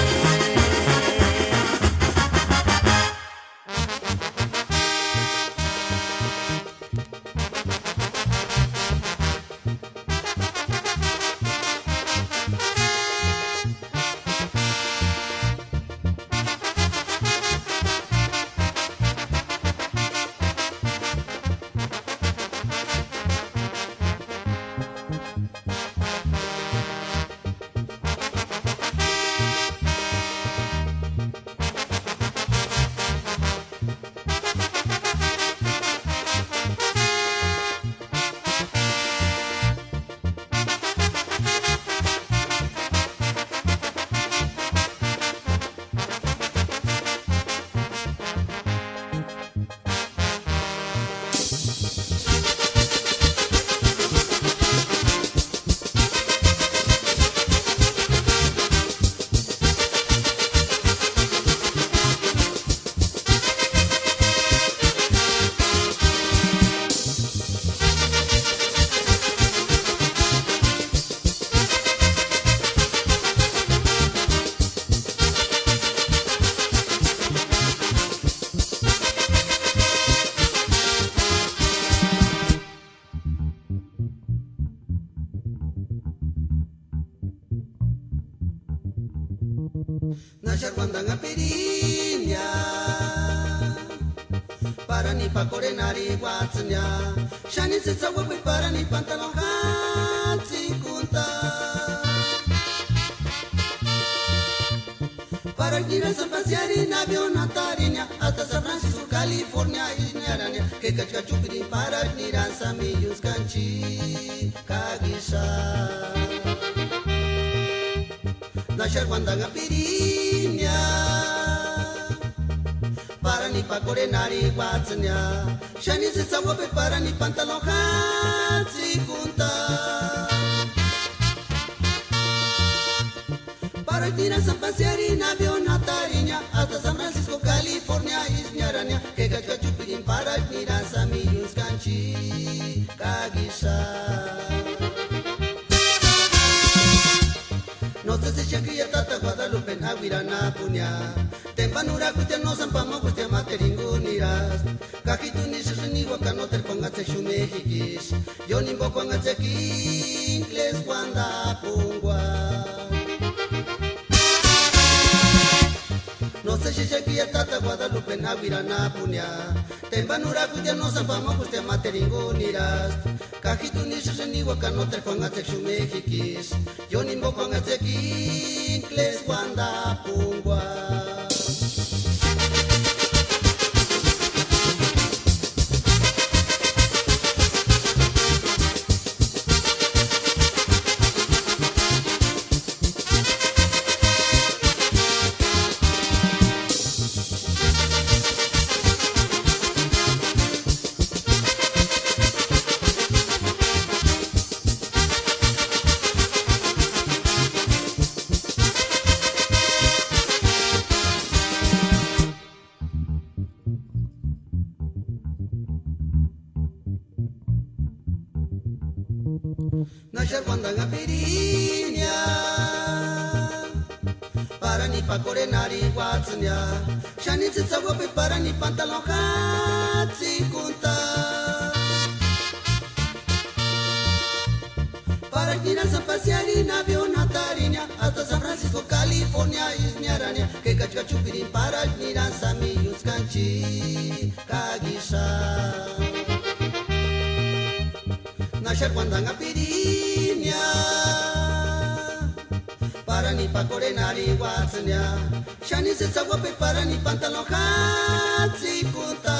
Nashar Wandanga Pirinya para ni pa korenari watsnya shani sitsa wapi para ni pantalon hatsi kunta para gira sa pasiari na bionatarinya hasta San Francisco California inyaranya que kachka chupiri para ni ransa mi yuskanchi kagisa Nashar Wandanga Pirinya para ni pa korenari watsnya shani sitsa wapi para ni pantalon hatsi kunta para gira sa pasiari na bionatarinya hasta San Francisco California inyaranya que kachka chupiri para ni ransa mi yuskanchi kagisa No sé si Shakira Tata Guadalupe Aguirana Punya Tempanura Kutia no Sampamo Kutia Materinuniras Kajitu ni Susuni Wakanoter Pongate Shumejikis Yo Nimbo Kongacheki Ingles Wanda Pungwa No sé si Shakira Tata Guadalupe Aguirana Punya Tempanura Kutia no Sampamo Kutia Materinuniras Kajitu ni Susuni Wakanoter Pongate Shumejikis Yo Nimbo Kongacheki Ingles Wanda Pungwa Nashar Wandanga Pirinya para ni pa korenari watsnya shani sitsa wapi para ni pantalon hatsi kunta para gira sa pasiari na bionatarinya hasta San Francisco California inyaranya que kachka chupiri para ni ransa mi yuskanchi kagisa Nashar Wandanga Pirinya para ni pa korenari watsnya shani sitsa wapi para ni pantalon hatsi kunta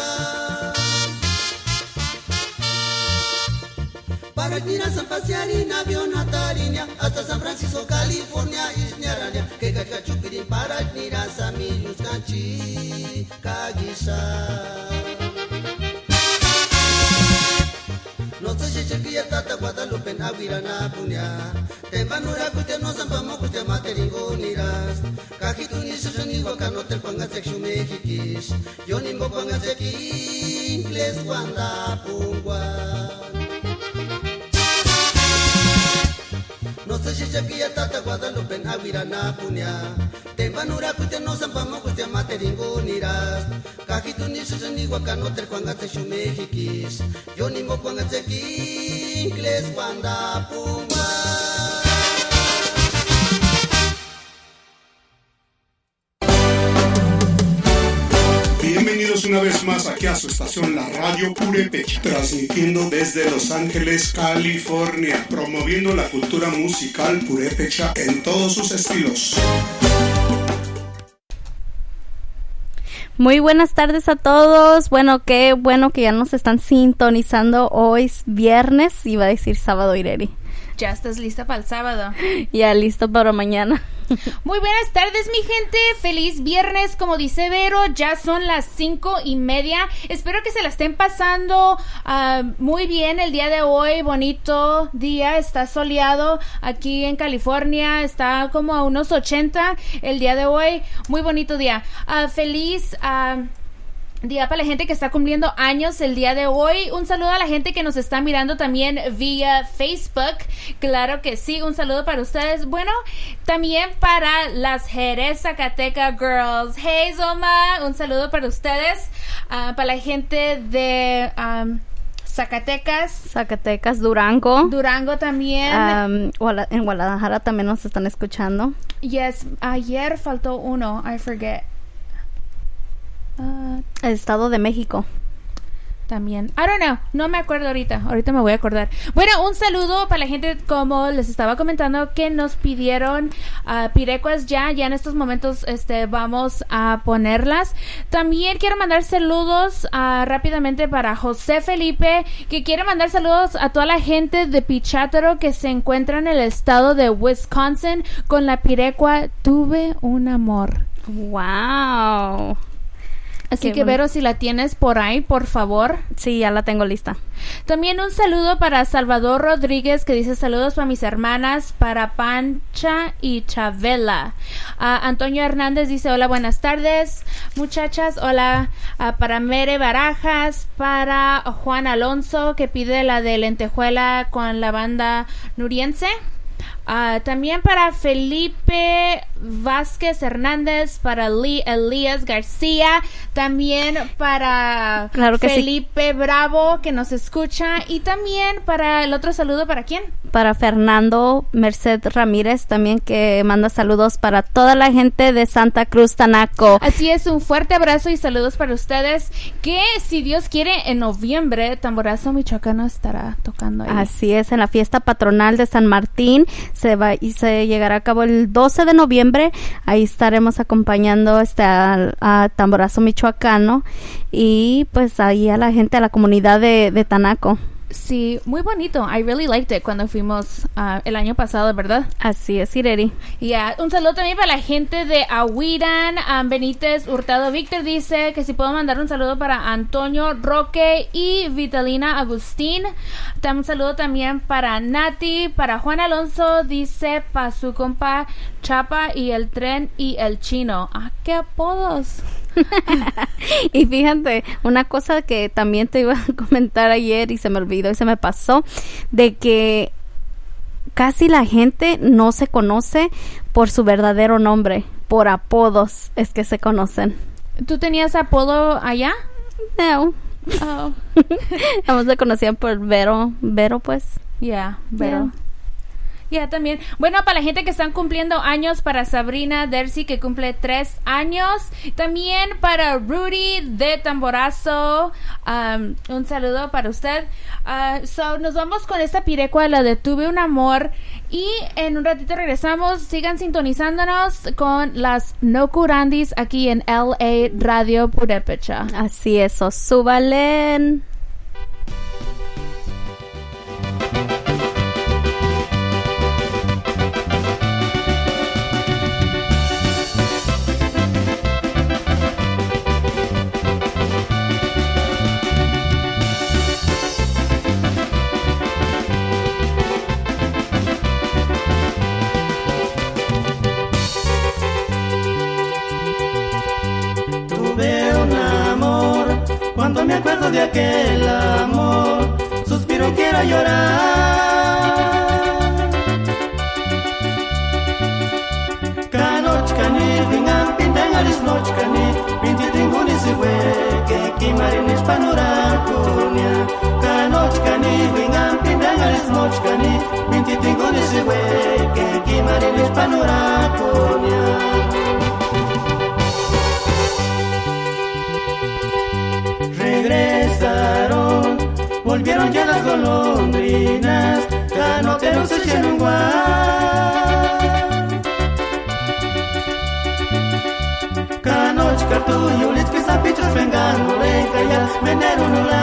para gira sa pasiari na bionatarinya hasta San Francisco California inyaranya que kachka chupiri para ni ransa mi yuskanchi kagisa No sé si Shakira Tata Guadalupe Aguirana Punya Tempanura Kutia no Sampamo Kutia Materinuniras Kajitu ni Susuni Wakanoter Pongate Shumejikis Yo Nimbo Kongacheki Ingles Wanda Pungwa No sé si Shakira Tata Guadalupe Aguirana Punya Tempanura Kutia no Sampamo Kutia Materinuniras Kajitu ni Susuni Wakanoter Pongate Shumejikis Yo Nimbo Kongacheki Ingles Wanda Pungwa Bienvenidos una vez más aquí a su estación La Radio Purépecha, transmitiendo desde Los Ángeles, California, promoviendo la cultura musical purépecha en todos sus estilos. Muy buenas tardes a todos. Bueno, qué bueno que ya nos están sintonizando. Hoy es viernes, iba a decir sábado, Ireri. ¿Ya estás lista para el sábado? Ya listo para mañana. Muy buenas tardes, mi gente. Feliz viernes, como dice Vero. Ya son las 5:30. Espero que se la estén pasando muy bien el día de hoy. Bonito día, está soleado aquí en California. Está como a unos 80 el día de hoy. Muy bonito día. Feliz día para la gente que está cumpliendo años el día de hoy. Un saludo a la gente que nos está mirando también vía Facebook. Claro que sí, un saludo para ustedes. Bueno, también para las Jerez Zacateca Girls. Hey, Zoma, un saludo para ustedes. Para la gente de Zacatecas, Durango. Durango también. En Guadalajara también nos están escuchando. Yes, ayer faltó uno, I forget. El Estado de México. También. I don't know. No me acuerdo ahorita me voy a acordar. Bueno, un saludo para la gente, como les estaba comentando, que nos pidieron pirecuas ya en estos momentos vamos a ponerlas. También quiero mandar saludos rápidamente para José Felipe, que quiere mandar saludos a toda la gente de Pichátaro que se encuentra en el estado de Wisconsin con la pirecua Tuve un amor. Wow. Así que, Vero, si la tienes por ahí, por favor. Sí, ya la tengo lista. También un saludo para Salvador Rodríguez, que dice saludos para mis hermanas, para Pancha y Chavela. Antonio Hernández dice hola, buenas tardes, muchachas. Hola. Para Mere Barajas, para Juan Alonso, que pide la de Lentejuela con la banda nuriense. También para Felipe Vázquez Hernández, para Elías García, también para Felipe Bravo, que nos escucha, y también para el otro saludo, ¿para quién? Para Fernando Merced Ramírez, también, que manda saludos para toda la gente de Santa Cruz, Tanaco. Así es, un fuerte abrazo y saludos para ustedes, que si Dios quiere, en noviembre Tamborazo Michoacano estará tocando ahí. Así es, en la fiesta patronal de San Martín. Se llegará a cabo el 12 de noviembre. Ahí estaremos acompañando a Tamborazo Michoacano y pues ahí a la gente, a la comunidad de Tanaco. Sí, muy bonito. I really liked it cuando fuimos el año pasado, ¿verdad? Así es, Ireri. Un saludo también para la gente de Ahuiran. Benítez Hurtado Víctor dice que si puedo mandar un saludo para Antonio Roque y Vitalina Agustín. Un saludo también para Nati, para Juan Alonso, dice para su compa Chapa y el Tren y el Chino. ¡Qué apodos! Y fíjate, una cosa que también te iba a comentar ayer y se me olvidó y se me pasó, de que casi la gente no se conoce por su verdadero nombre, por apodos es que se conocen. ¿Tú tenías apodo allá? No. Oh. Vamos, se conocían por Vero pues. Vero. También. Bueno, para la gente que están cumpliendo años, para Sabrina Dersi, que cumple 3 años. También para Rudy de Tamborazo. Un saludo para usted. Nos vamos con esta pirecua, la de Tuve un amor. Y en un ratito regresamos. Sigan sintonizándonos con las No Curandis aquí en LA Radio Purépecha. Así es, súbalen. Cuando me acuerdo de aquel amor, suspiro y quiero llorar. Kanoch kanil, vingan pintangalis noch kanil, pintitingunis que kimarinis panurakunia. Kanoch kanil, vingan pintangalis noch kanil, pintitingunis que kimarinis panurakunia. Regresaron, volvieron ya las golondrinas, canoteros se echaron guay. Canoch, cartuyulis, que sapichos vengan, morenca ya, venero nular.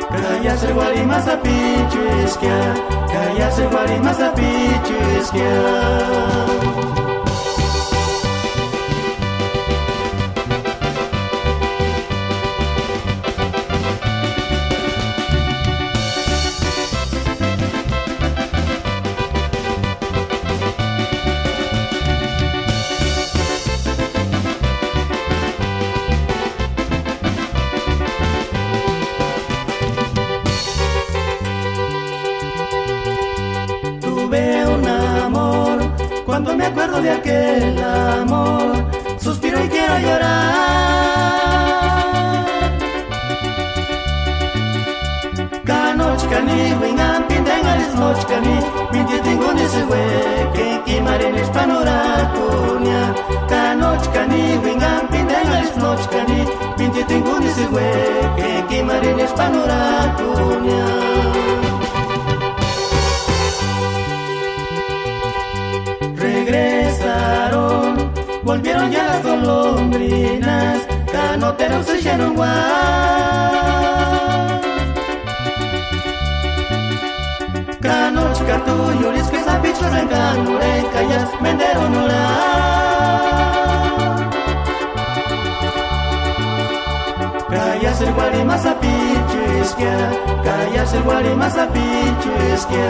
Callarse guarimas a pichuisquia, callarse guarimas a pichuisquia. Cuando me acuerdo de aquel amor, suspiro y quiero llorar. Kanochkani, Mintitingoni Sewe, Kenki Marines Panoraconia, Kanochkani, Wingam Pindelis Nochkani, Mintitingoni Sewe, Kenki Marines Panoraconia. Regresaron, volvieron ya las golondrinas, canoteros se echaron guay. Canochka tuyuris que sapichos en canurecayas, mendero nora. Callas el guarimas a pichesquia, callas el guarimas a pichesquia.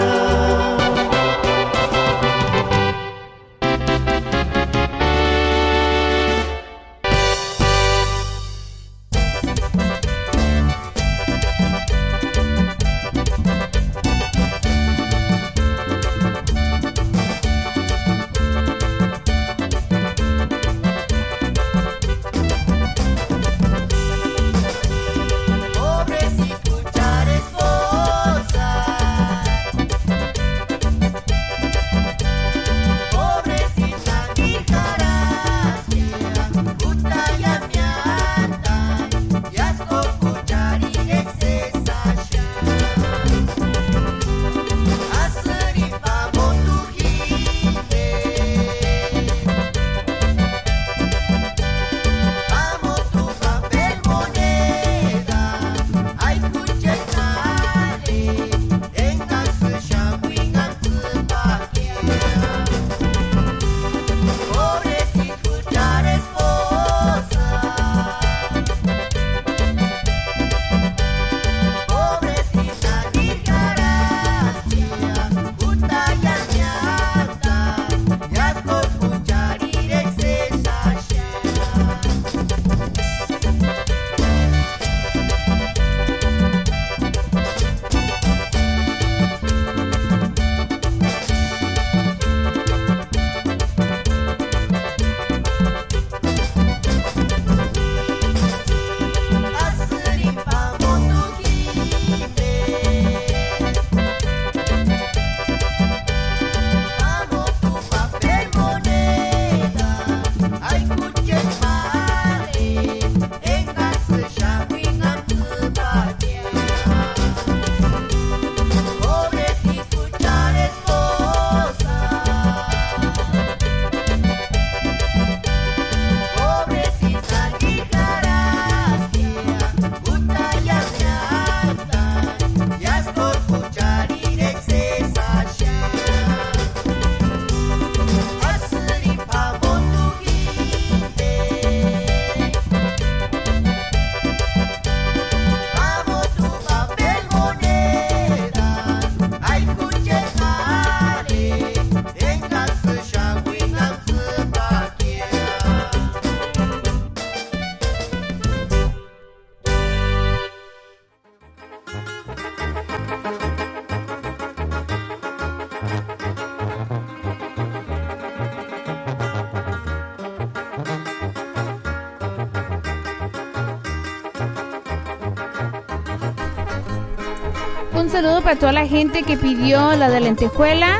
Un saludo para toda la gente que pidió la de lentejuela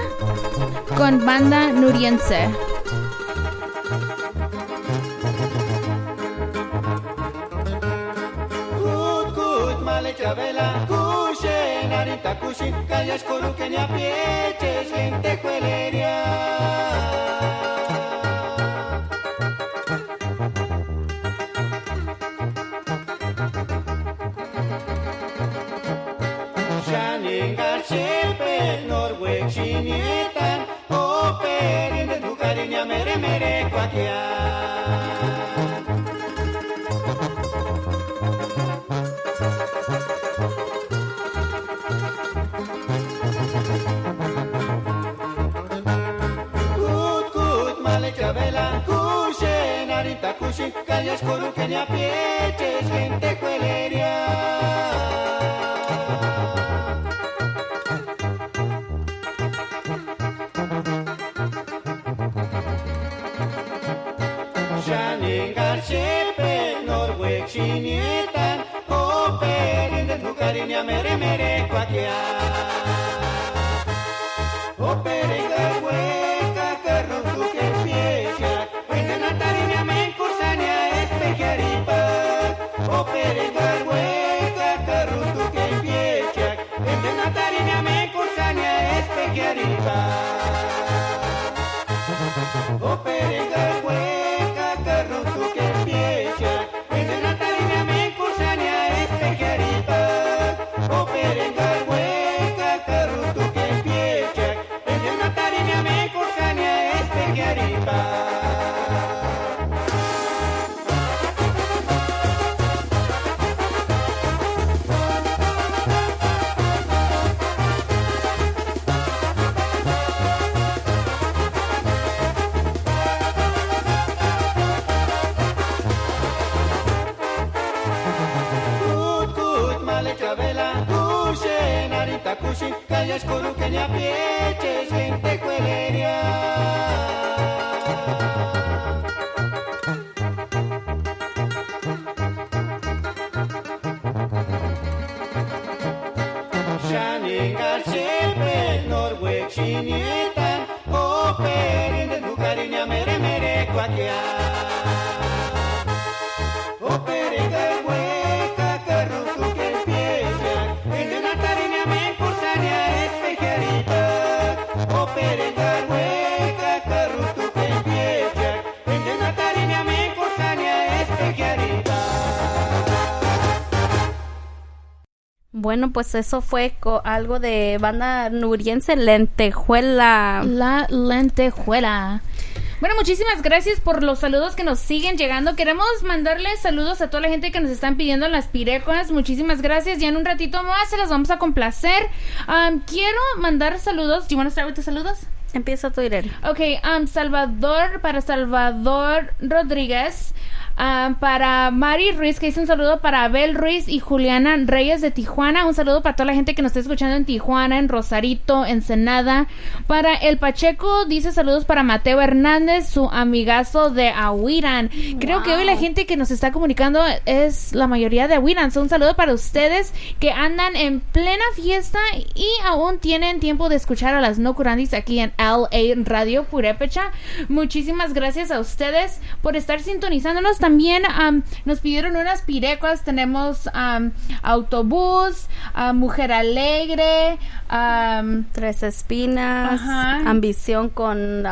con banda nuriense. Kut male chavela, kushe narita kushi, callas coruqueña pieches, lentejueleria. Chinietan, o perinde tu cariña mere mere cuaquia. Kut male chavela, kushe narita kushi, callas coruqueña pieches, gente cueleria. Chinietan, o perinde tu cariña mere mere cuaquia. Bueno, pues eso fue algo de banda nuriense, Lentejuela. La Lentejuela. Bueno, muchísimas gracias por los saludos que nos siguen llegando. Queremos mandarles saludos a toda la gente que nos están pidiendo las pirecuas. Muchísimas gracias. Ya en un ratito más se las vamos a complacer. Quiero mandar saludos. Do you want to start with the saludos? Empieza tu Irene. Okay, para Salvador Rodríguez. Para Mari Ruiz, que dice un saludo para Abel Ruiz y Juliana Reyes de Tijuana. Un saludo para toda la gente que nos está escuchando en Tijuana, en Rosarito, Ensenada. Para El Pacheco, dice saludos para Mateo Hernández, su amigazo de Ahuirán. Creo que hoy la gente que nos está comunicando es la mayoría de Ahuirán. Un saludo para ustedes que andan en plena fiesta y aún tienen tiempo de escuchar a las no curandis aquí en LA Radio Purépecha. Muchísimas gracias a ustedes por estar sintonizándonos. También nos pidieron unas pirecuas. Tenemos Autobús, Mujer Alegre, Tres Espinas, Ambición con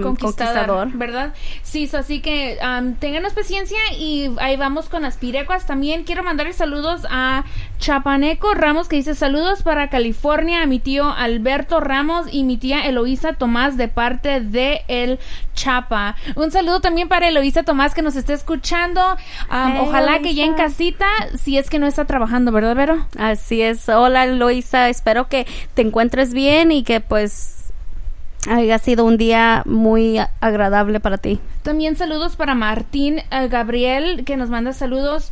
Conquistador, ¿verdad? Sí, así que ténganos paciencia y ahí vamos con las pirecuas. También quiero mandarle saludos a Chapaneco Ramos, que dice saludos para California, a mi tío Alberto Ramos y mi tía Eloísa Tomás de parte de El Chapa. Un saludo también para Eloísa Tomás, que nos está escuchando. Ojalá que ya en casita, si es que no está trabajando, ¿verdad, Vero? Así es. Hola, Eloísa, espero que te encuentres bien y que pues haya sido un día muy agradable para ti. También saludos para Martín Gabriel, que nos manda saludos.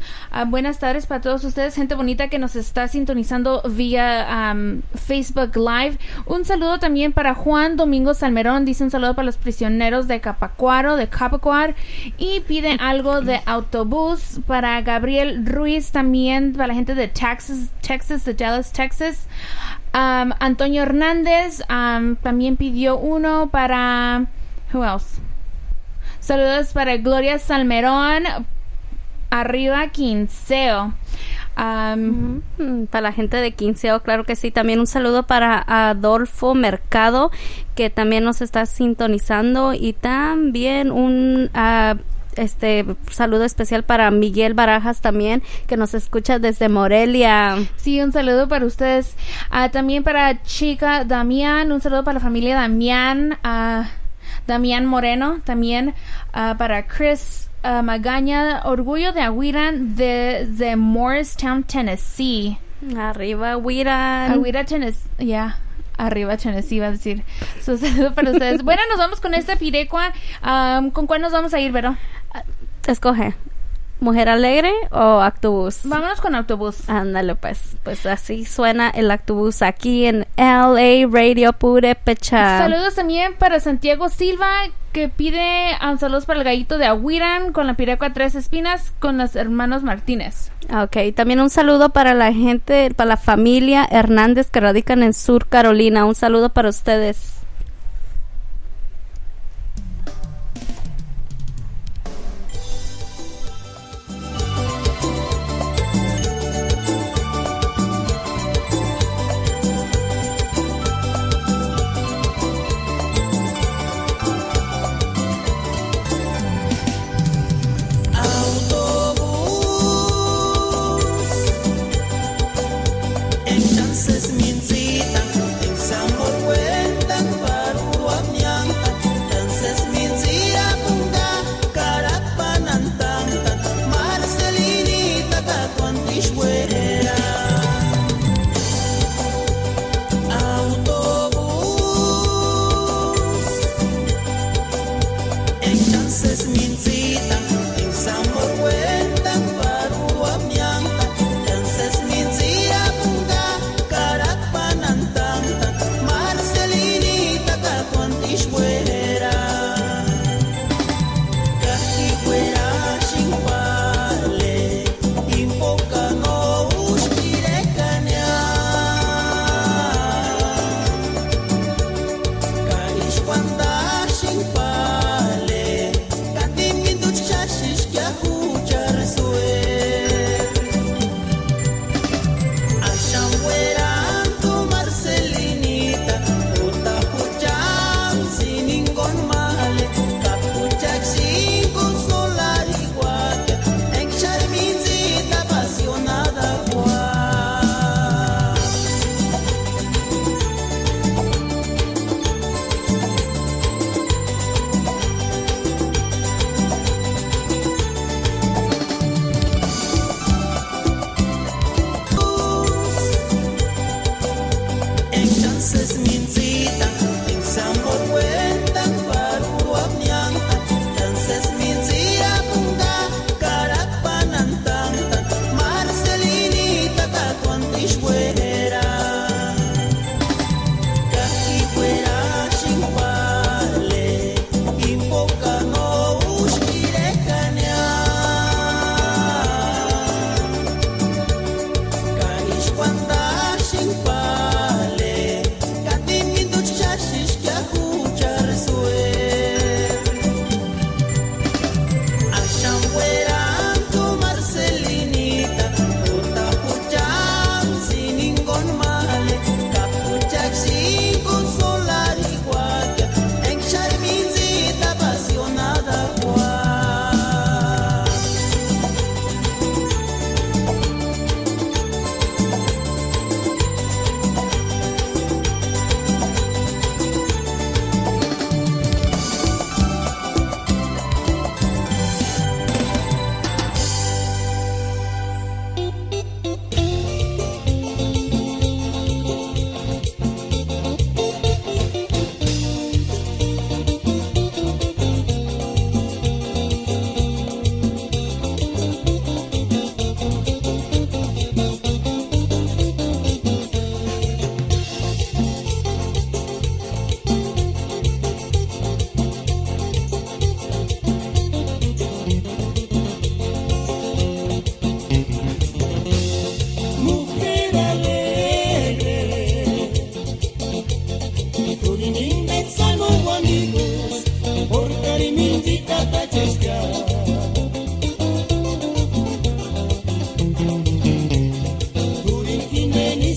Buenas tardes para todos ustedes, gente bonita que nos está sintonizando vía Facebook Live. Un saludo también para Juan Domingo Salmerón, dice un saludo para los prisioneros de Capacuaro, y pide algo de Autobús. Para Gabriel Ruiz, también para la gente de Texas, de Dallas, Texas. Antonio Hernández también pidió uno para... Who else? Saludos para Gloria Salmerón, arriba Quinceo. Para la gente de Quinceo, claro que sí. También un saludo para Adolfo Mercado, que también nos está sintonizando, y también un saludo especial para Miguel Barajas también, que nos escucha desde Morelia. Sí, un saludo para ustedes. También para Chica Damián, un saludo para la familia Damián, Damián Moreno, también para Chris Magaña, orgullo de Ahuirán, de Morristown, Tennessee. Arriba Ahuirán. Ahuirán, Tennessee, arriba Tennessee, va a decir. Saludo para ustedes. Bueno, nos vamos con esta pirecua. ¿Con cuál nos vamos a ir, Vero? Escoge. ¿Mujer Alegre o Autobús? Vámonos con Autobús. Ándale, pues así suena el Autobús aquí en LA Radio Purépecha. Saludos también para Santiago Silva, que pide saludos para el gallito de Ahuirán con la pirecua Tres Espinas con los hermanos Martínez. Ok, también un saludo para la gente, para la familia Hernández que radican en Sur Carolina. Un saludo para ustedes.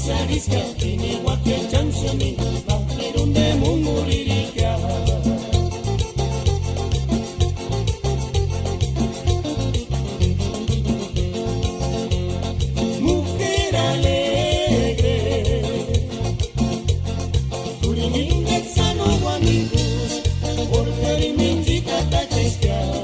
sarisca kini wake chansoni bakirunde mumuririka mujer alegre turininga sano amigos porque me invita a chesquear.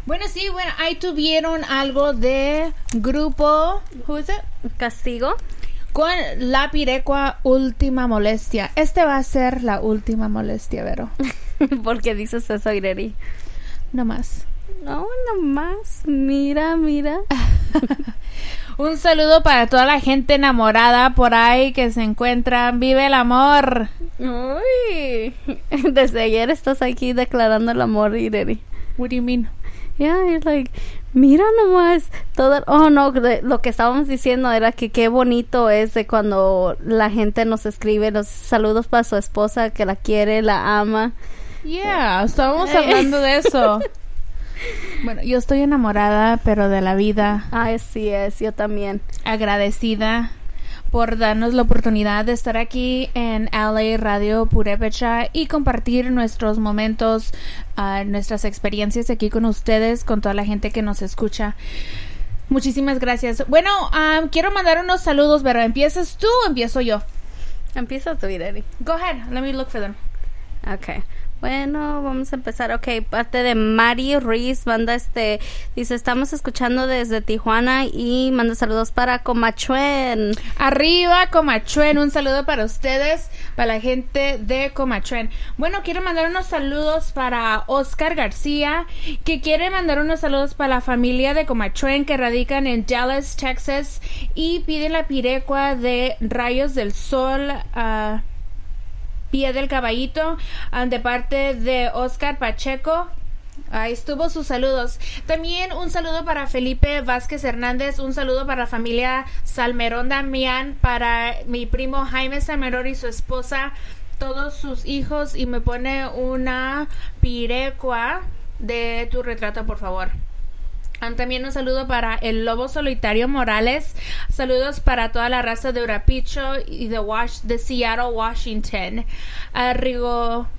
Bueno, sí, bueno, ahí tuvieron algo de grupo, who is it? Castigo. Con la Pirecua Última Molestia. Este va a ser la última molestia, Vero. ¿Por qué dices eso, Ireri? No más. No, no más. Mira. Un saludo para toda la gente enamorada por ahí que se encuentran. ¡Vive el amor! Uy. Desde ayer estás aquí declarando el amor, Ireri. What do you mean? Yeah, you're like, mira nomás todo. Oh no, lo que estábamos diciendo era que qué bonito es de cuando la gente nos escribe los saludos para su esposa, que la quiere, la ama. Yeah, estábamos hablando de eso. Bueno, yo estoy enamorada, pero de la vida. Así es, yo también. Agradecida por darnos la oportunidad de estar aquí en LA Radio Purépecha y compartir nuestros momentos, nuestras experiencias aquí con ustedes, con toda la gente que nos escucha. Muchísimas gracias. Bueno, quiero mandar unos saludos, pero ¿empiezas tú o empiezo yo? Empieza tú, Ireri. Go ahead, let me look for them. Okay. Bueno, vamos a empezar. Ok, parte de Mari Ruiz, manda dice, estamos escuchando desde Tijuana y manda saludos para Comachuén. Arriba, Comachuén, un saludo para ustedes, para la gente de Comachuén. Bueno, quiero mandar unos saludos para Oscar García, que quiere mandar unos saludos para la familia de Comachuén que radican en Dallas, Texas, y piden la pirecua de Rayos del Sol, Pie del Caballito, de parte de Oscar Pacheco. Ahí estuvo sus saludos. También un saludo para Felipe Vázquez Hernández, un saludo para la familia Salmerón Damián, para mi primo Jaime Salmerón y su esposa, todos sus hijos, y me pone una pirecua de tu retrato, por favor. También un saludo para el Lobo Solitario Morales. Saludos para toda la raza de Urapicho y de Seattle, Washington.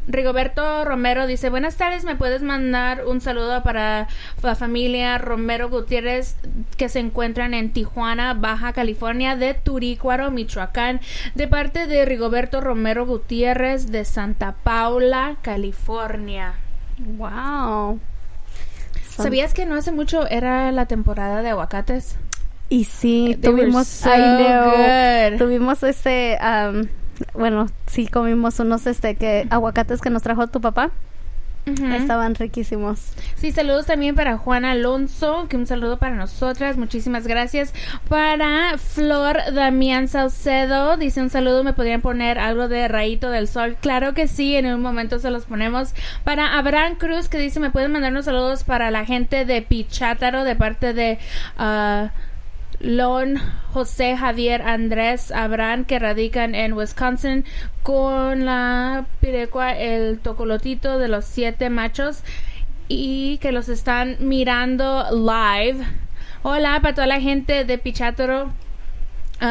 Rigoberto Romero dice, buenas tardes, ¿me puedes mandar un saludo para la familia Romero Gutiérrez que se encuentran en Tijuana, Baja California, de Turícuaro, Michoacán, de parte de Rigoberto Romero Gutiérrez de Paula, California? Wow. ¿Sabías que no hace mucho era la temporada de aguacates? Y sí, tuvimos bueno, sí comimos unos aguacates que nos trajo tu papá. Uh-huh. Estaban riquísimos. Sí, saludos también para Juan Alonso, que un saludo para nosotras, muchísimas gracias. Para Flor Damián Saucedo, dice un saludo, ¿me podrían poner algo de Rayito del Sol? Claro que sí, en un momento se los ponemos. Para Abraham Cruz, que dice, ¿me pueden mandar unos saludos para la gente de Pichátaro, de parte de Lon José Javier Andrés Abraham, que radican en Wisconsin, con la pirecua El Tocolotito de los 7 machos, y que los están mirando live. Hola para toda la gente de Pichátaro.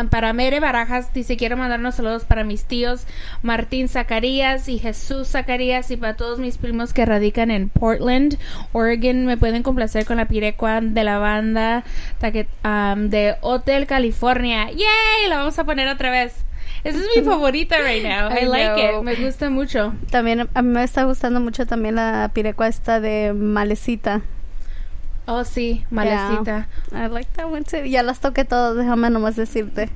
Para Mere Barajas dice, quiero mandarnos saludos para mis tíos Martín Zacarías y Jesús Zacarías, y para todos mis primos que radican en Portland, Oregon. Me pueden complacer con la pirecua de la banda de Hotel California. ¡Yay! La vamos a poner otra vez. Esa es mi favorita right now. I like it. Me gusta mucho. También a mí me está gustando mucho también la pirecua de Malecita. Oh, sí, Malecita. Yeah, I like that one too. Ya las toqué todas, déjame nomás decirte.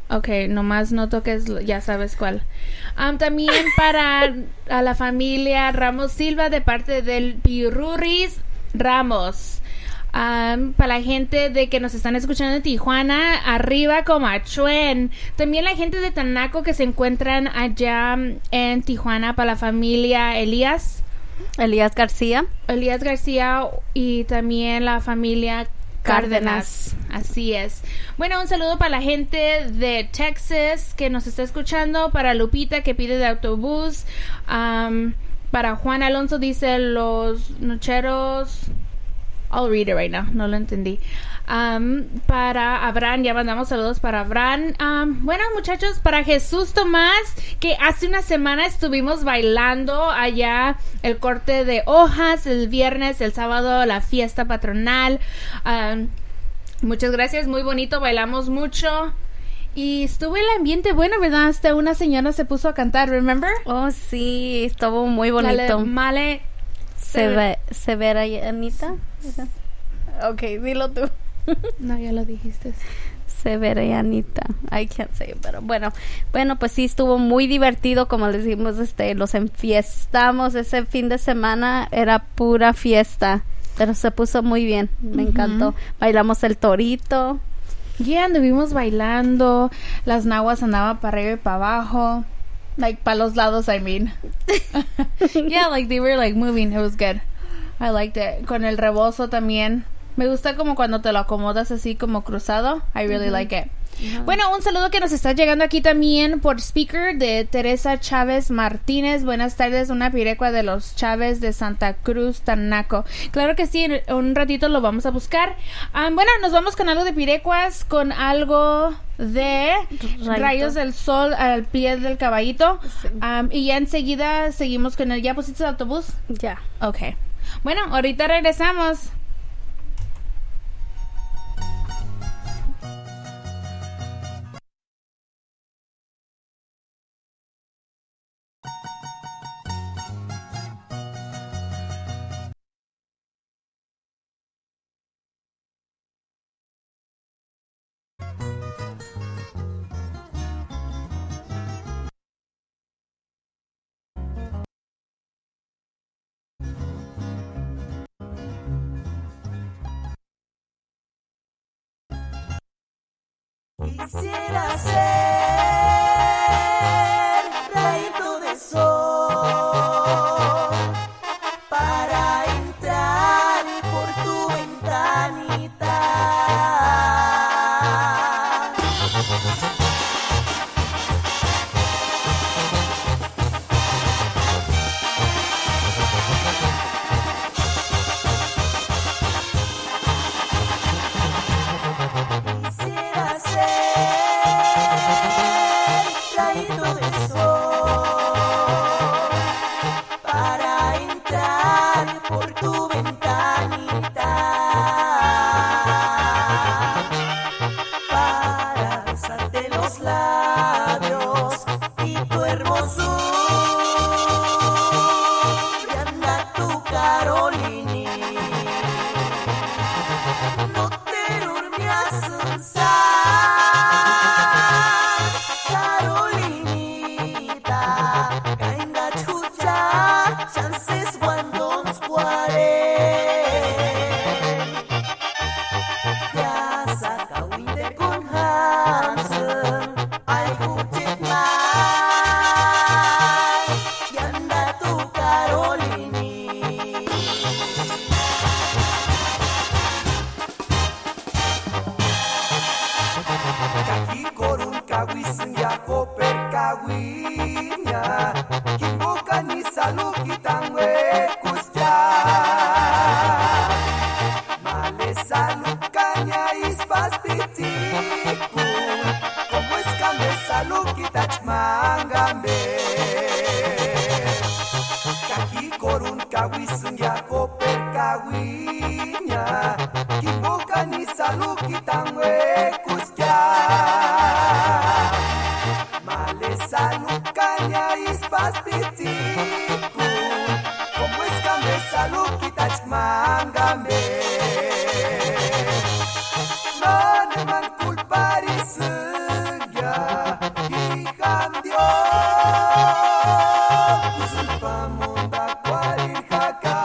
Okay, nomás no toques, ya sabes cuál. También para a la familia Ramos Silva, de parte del Pirurris Ramos. Para la gente de que nos están escuchando en Tijuana, arriba Comachuén. También la gente de Tanaco que se encuentran allá en Tijuana, para la familia Elías García, y también la familia Cárdenas. Así es. Bueno, un saludo para la gente de Texas que nos está escuchando, para Lupita que pide de autobús, para Juan Alonso dice los nocheros. I'll read it right now, no lo entendí. Para Abraham, ya mandamos saludos para Abraham. Bueno, muchachos, para Jesús Tomás, que hace una semana estuvimos bailando allá el corte de hojas, el viernes, el sábado la fiesta patronal. Muchas gracias, muy bonito, bailamos mucho. Y estuvo el ambiente bueno, ¿verdad? Hasta una señora se puso a cantar, ¿remember? Oh, sí, estuvo muy bonito. Male Severianita. Ok, dilo tú. No, ya lo dijiste. Severianita. I can't say it, pero bueno, pues sí estuvo muy divertido, como les dijimos, los enfiestamos ese fin de semana, era pura fiesta, pero se puso muy bien, me encantó. Bailamos el torito. Yeah, anduvimos bailando, las nahuas andaban para arriba y para abajo, like para los lados, I mean. Yeah, like they were like moving, it was good. I liked it. Con el rebozo también. Me gusta como cuando te lo acomodas así como cruzado. I really like it. Bueno, un saludo que nos está llegando aquí también por speaker de Teresa Chávez Martínez. Buenas tardes, una pirecua de los Chávez de Santa Cruz, Tanaco. Claro que sí, en un ratito lo vamos a buscar. Bueno, nos vamos con algo de pirecuas, con algo de Rayos del Sol al pie del caballito. Sí. Y ya enseguida seguimos con el... ¿Ya pusiste el autobús? Ya. Ok. Bueno, ahorita regresamos. Quisiera ser rayito de sol para entrar por tu ventanita. Quisiera ser rayito de sol para entrar por tu ventanita, para besarte los labios y tu hermosura. Y anda tu Carolini, no te durmias pensar, Carolinita, cainga chucha, chances cuando nos ya saca Winde con Hansen, al Kuchit y anda tu Carolini. Kaki korun kawisin ya koper kawinya, kimboka ni salu kitangwe kusya. Male salu kanya ispastitikun, como es que me salu kitach mangambe. Kaki korun kawisin ya koper kawinya, kimboka ni salu kitangwe kusya. Male salu kanya ispastitikun, como es que me salu kitach mangambe. No ne man culpar isya, hijam Dios, kusulpa munda kwarijaka.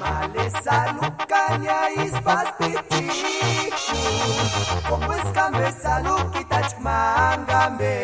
Male salu kanya ispastitikun, como es que me salu kitach mangambe.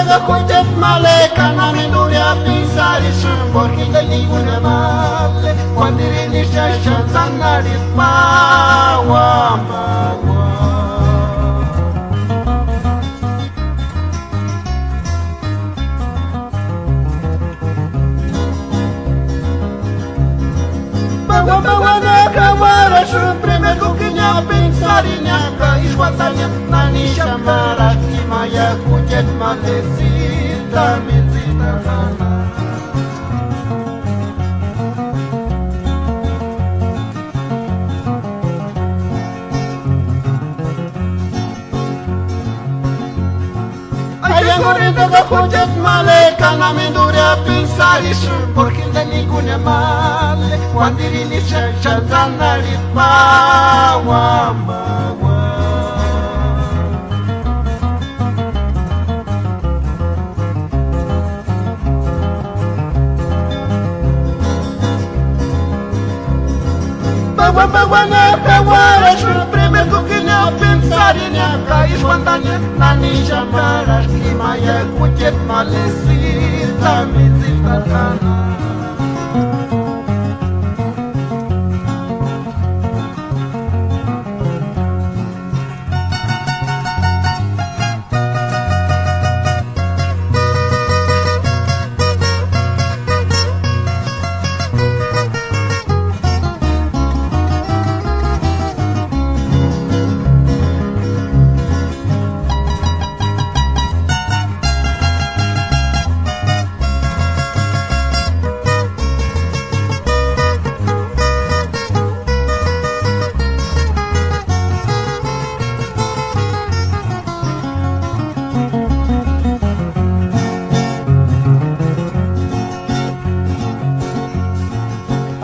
daga kujet male kana minduria pisari sun porque de ninguna male cuando ni shasha sanari pawa Bawana kawara sun primer kukinya pensari nyaka iswatanya nani shamara kimaya kujet male sita mizita kana Daga kujet male kana minduria pensari sun porque de ninguna male cuando irini shachazana ripawa mawa Bawana kawara sun primer kukinya pensari nyaka iswandanya nani shamara kimaya kujet male sita mizita kana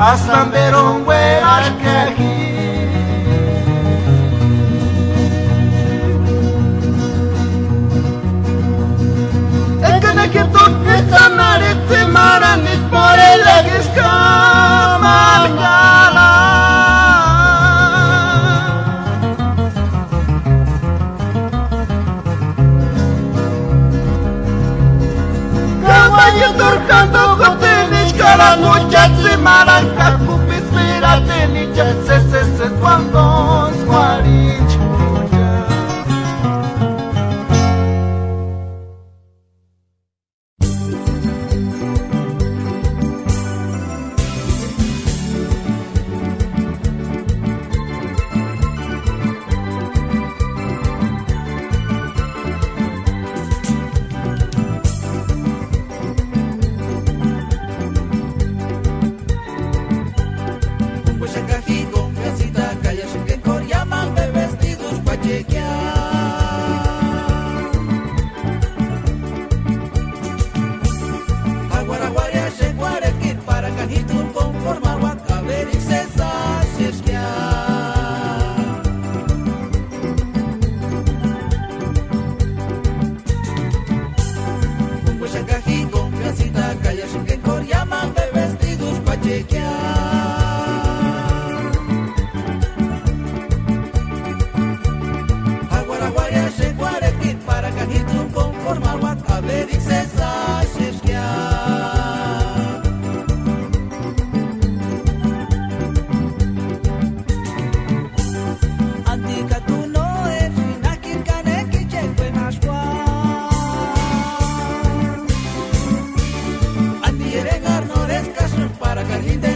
Hasta verongwe ashkehi Ekene kirtot nitanarit simaranit more legis kamangala Kawaii turkando kotenish kala nuchat simaran kakupis mirateni se cuando squaricho Para Carlita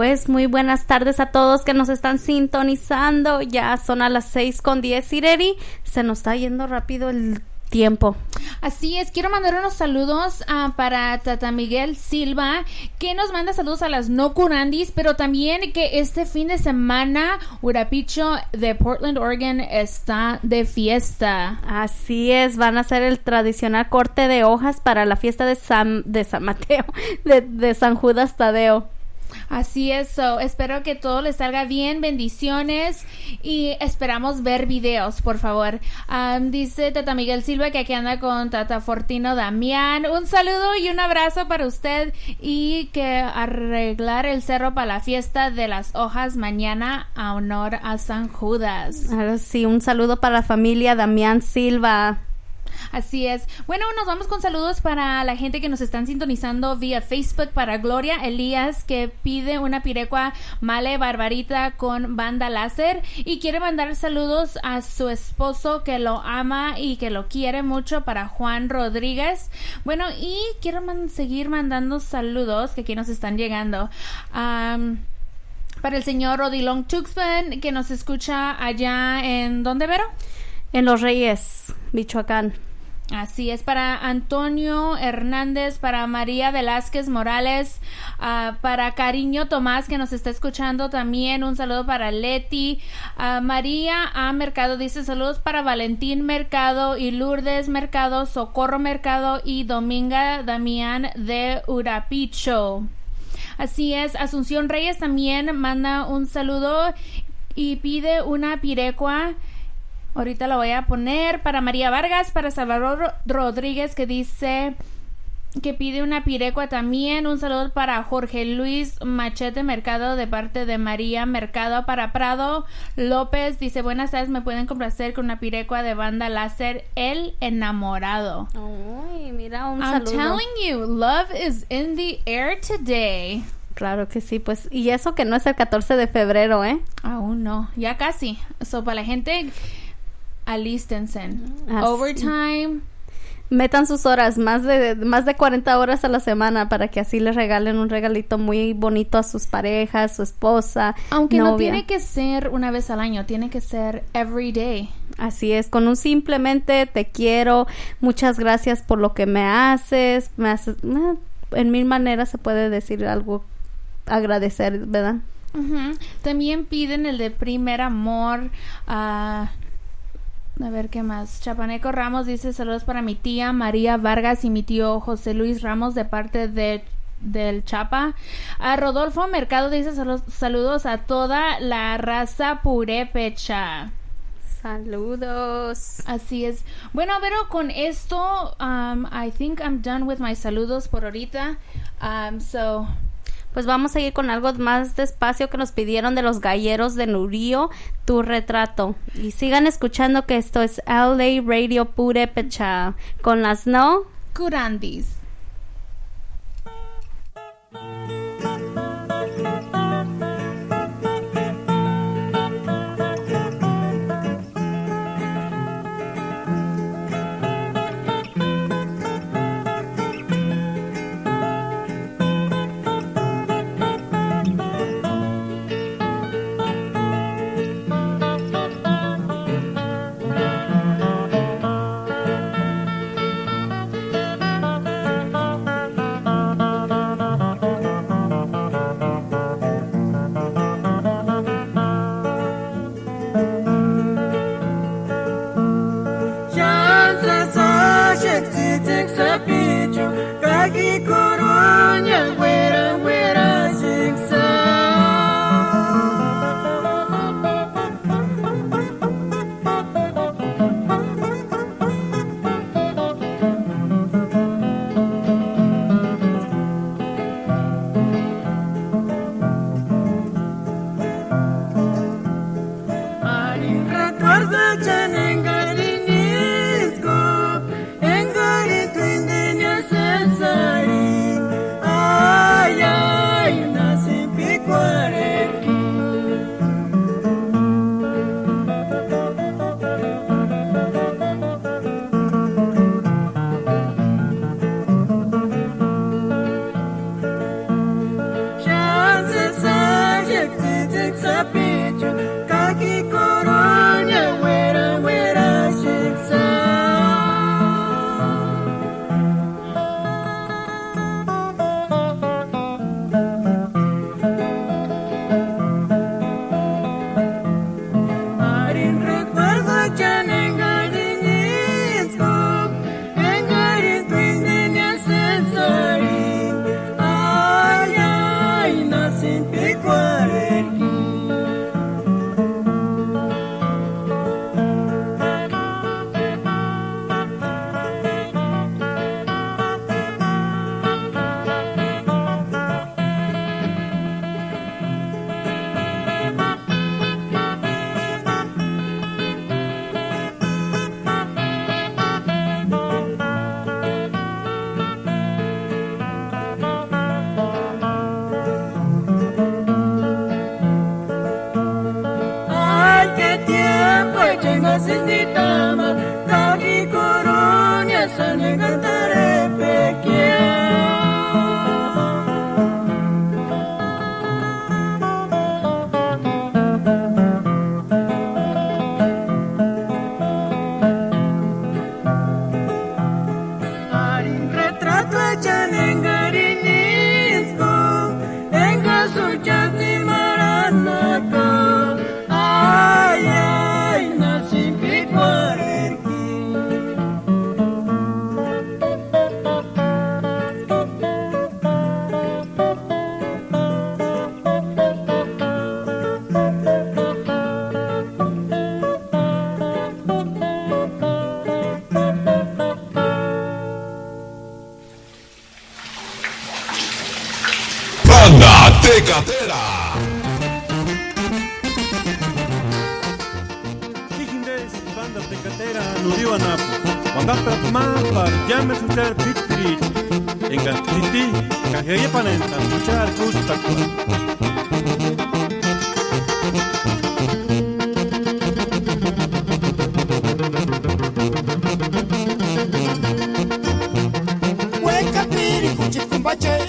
Pues muy buenas tardes a todos que nos están sintonizando. Ya son a las 6:10, Ireri. Se nos está yendo rápido el tiempo. Así es, quiero mandar unos saludos para Tata Miguel Silva, que nos manda saludos a las no curandis, pero también que este fin de semana Urapicho de Portland, Oregon está de fiesta. Así es, van a hacer el tradicional corte de hojas para la fiesta de San Mateo, de San Judas Tadeo. Así es, espero que todo les salga bien, bendiciones y esperamos ver videos, por favor. Dice Tata Miguel Silva que aquí anda con Tata Fortino Damián. Un saludo y un abrazo para usted y que arreglar el cerro para la fiesta de las hojas mañana a honor a San Judas. Ahora sí, un saludo para la familia Damián Silva. Así es. Bueno, nos vamos con saludos para la gente que nos están sintonizando vía Facebook, para Gloria Elías, que pide una pirecua Male Barbarita con banda láser y quiere mandar saludos a su esposo que lo ama y que lo quiere mucho, para Juan Rodríguez. Bueno, y quiero seguir mandando saludos que aquí nos están llegando. Para el señor Odilon Tuxpan, que nos escucha allá en... ¿dónde, Vero? En Los Reyes, Michoacán. Así es, para Antonio Hernández, para María Velázquez Morales, para Cariño Tomás, que nos está escuchando también. Un saludo para Leti. María A. Mercado dice saludos para Valentín Mercado y Lourdes Mercado, Socorro Mercado y Dominga Damián de Urapicho. Así es, Asunción Reyes también manda un saludo y pide una pirecua. Ahorita la voy a poner para María Vargas, para Salvador Rodríguez, que dice que pide una pirecua también. Un saludo para Jorge Luis Machete Mercado de parte de María Mercado. Para Prado López dice buenas tardes, me pueden complacer con una pirecua de banda láser El Enamorado. Uy, mira, un I'm saludo. telling you, love is in the air today. Claro que sí, pues, y eso que no es el 14 de febrero, ¿eh? Aún no, ya casi. So, para la gente, alístense. Así. Overtime. Metan sus horas, más de 40 horas a la semana, para que así les regalen un regalito muy bonito a sus parejas, su esposa, aunque novia. No tiene que ser una vez al año, tiene que ser every day. Así es, con un simplemente te quiero, muchas gracias por lo que me haces, en mil maneras se puede decir algo, agradecer, ¿verdad? Uh-huh. También piden el de primer amor. A ver qué más. Chapaneco Ramos dice saludos para mi tía María Vargas y mi tío José Luis Ramos de parte del Chapa. Rodolfo Mercado dice saludos a toda la raza purépecha. Saludos. Así es. Bueno, pero con esto I think I'm done with my saludos por ahorita. Pues vamos a ir con algo más despacio que nos pidieron de los galleros de Nurío, Tu Retrato. Y sigan escuchando que esto es LA Radio Purépecha con las no curandis. Tecatera. Hijindes, banda tecatera, nudiwana, wandapra mapa, llame escuchar Pitri, en Gastiti, Cajería Panenta, escuchar Gusta.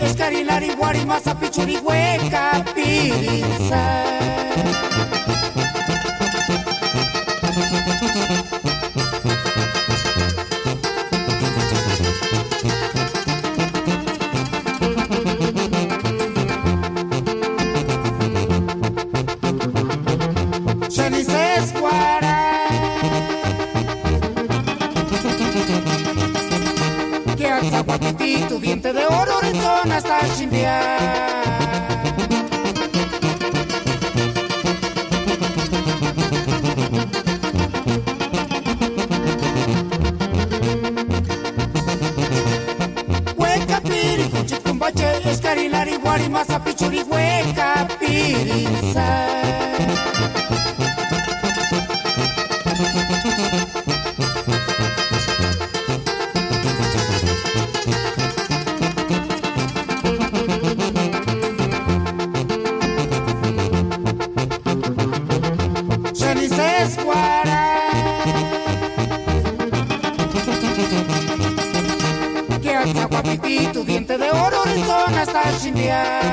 Escarinari, guarimasa, pichuri, hueca, pizza. Chanices, guara. Que alza guapitito, diente de oro, horizonte hasta chimbiar. Hueca piri, cuchi cumbache, escarinari, guarimasa, pichuri, hueca piriza. Guapitito, diente de oro, horizonte hasta chimbiar.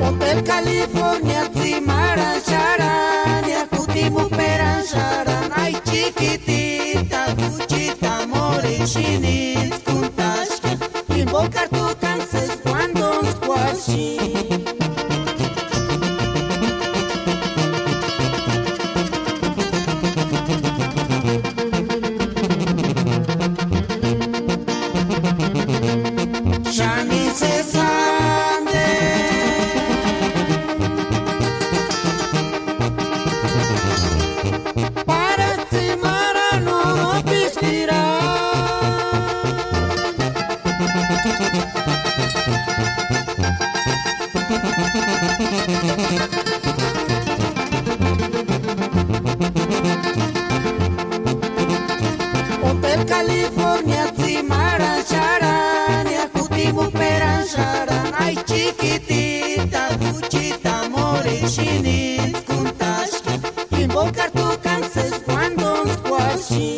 Hotel California, Zimaran, Sharan, Yakutimu, Peran, Sharan, ay chiquitita, duchita, morechinit, kuntashka, invocar tu canses cuando squashi. Shani se sande Hotel California, Tzimara, Sharan, Yakutimu, Peran, Sharan, ay chiquitita, Cuchita, Morechinit, Kuntash, invocar tu canses cuando squashi.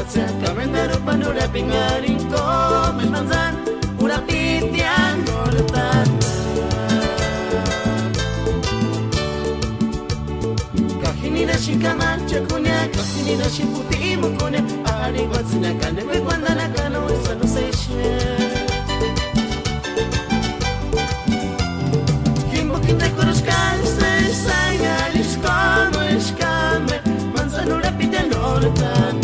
guatsa Kamendaro panura pingarin Komes manzan Ura pitian Nortan Kahinina shikamacha kunya Kahinina shiputimo kunya Ari guatsina kane we guandana kano Eso no se Kimbokin koros kalse Sangalis como escame Manzanura pitian Nortan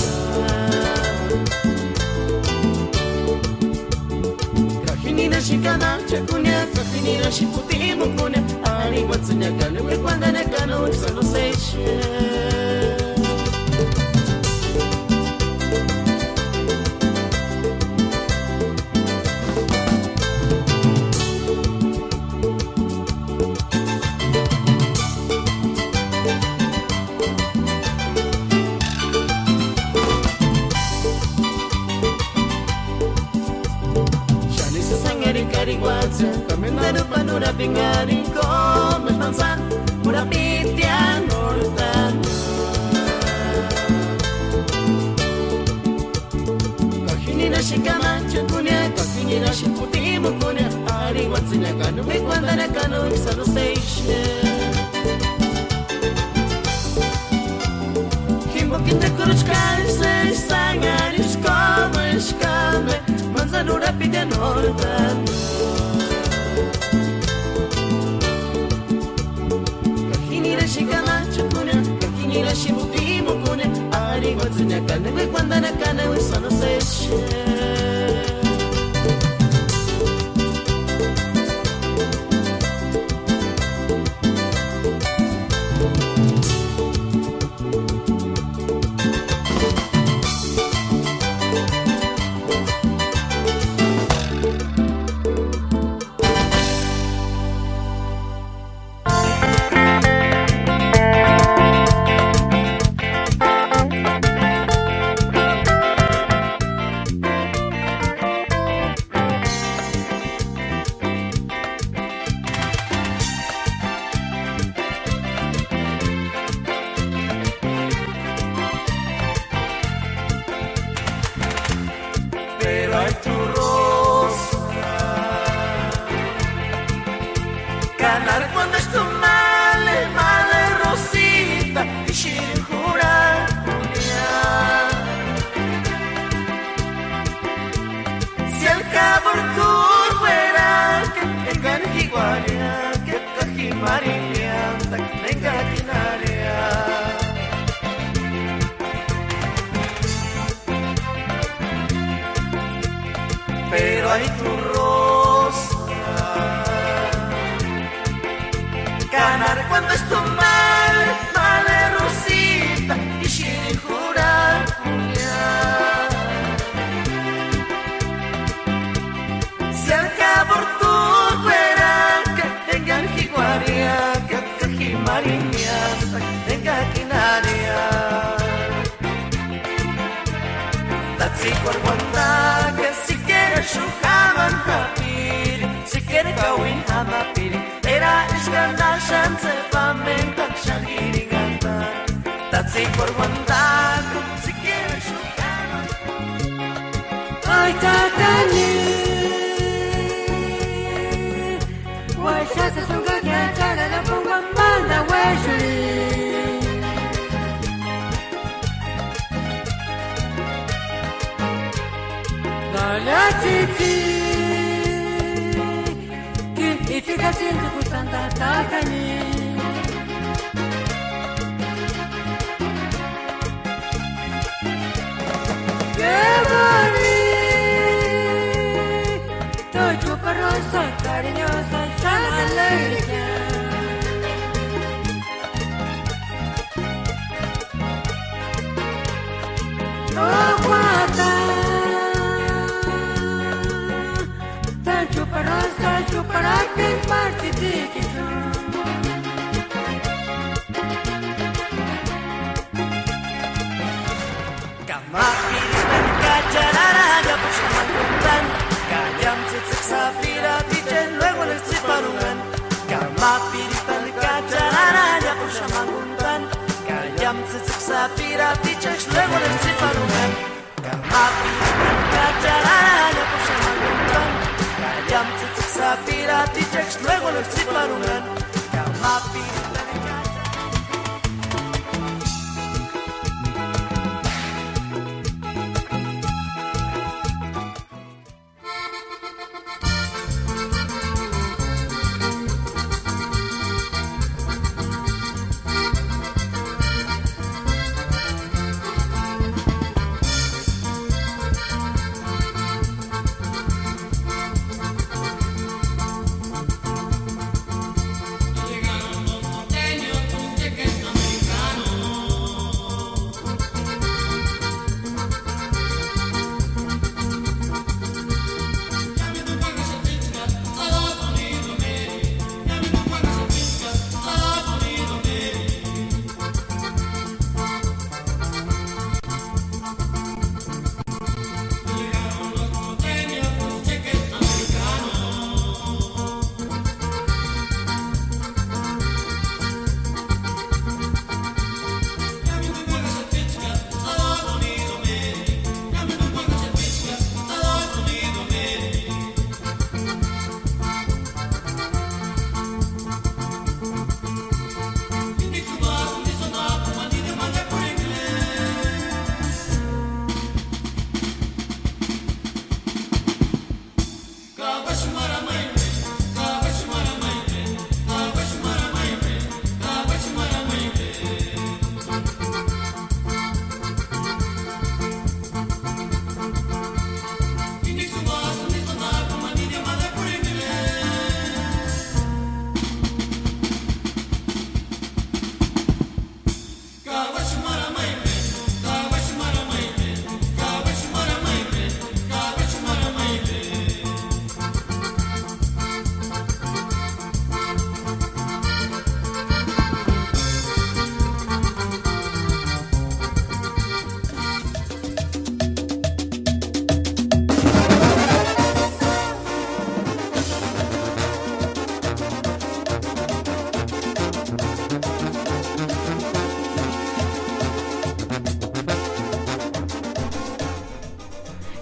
Kahinina shikamacha kunya Kahinina shiputimo kunya Ari guatsina kane we guandana kano Eso no se Kamendaro panura pingarin Komes manzan Ura pitian Nortan Kahinina shikamacha kunya Kahinina shiputimo kunya Ari guatsina kano we guandana kano Isano seishe Himbokin de kuruch kalse Sangaris como escame Manzanura pitian Nortan Shikamacha kunya, kakinira shibutimo kunya, ari guatsina kane we guandana kane we sono seshe. Pero hay tu rosa, ganar cuando es tu mal, male rosita y shiri jurar si al cabo tu fuera que tengan jiguaria, que jimaria, tenga quinaria, tatsi guarguanda que si Shukaman hapiri, si quiere kawin hamapiri, era iskanda chance pamenta shangiri ganta. Tatsi por guandaco, si quiere shukaman. Ay tatani, why shasa sunga kya la pumba manda weshuri. La titi, que fica sempre por Santa Tacani. Que boni, toi tu parosa cariñosa, chalaleica. No aguanta. Chupará que parte de que Kama pilihan ka chararaya pues maguntan Kayam tsitsik sa pira tichen luego les tsiparungan Kama pilihan ka chararaya pues maguntan Kayam tsitsik sa pira tichen luego les tsiparungan Cacharaya por Samagungan, Kayam tzitzit sapira tichex, luego lo exciparungan.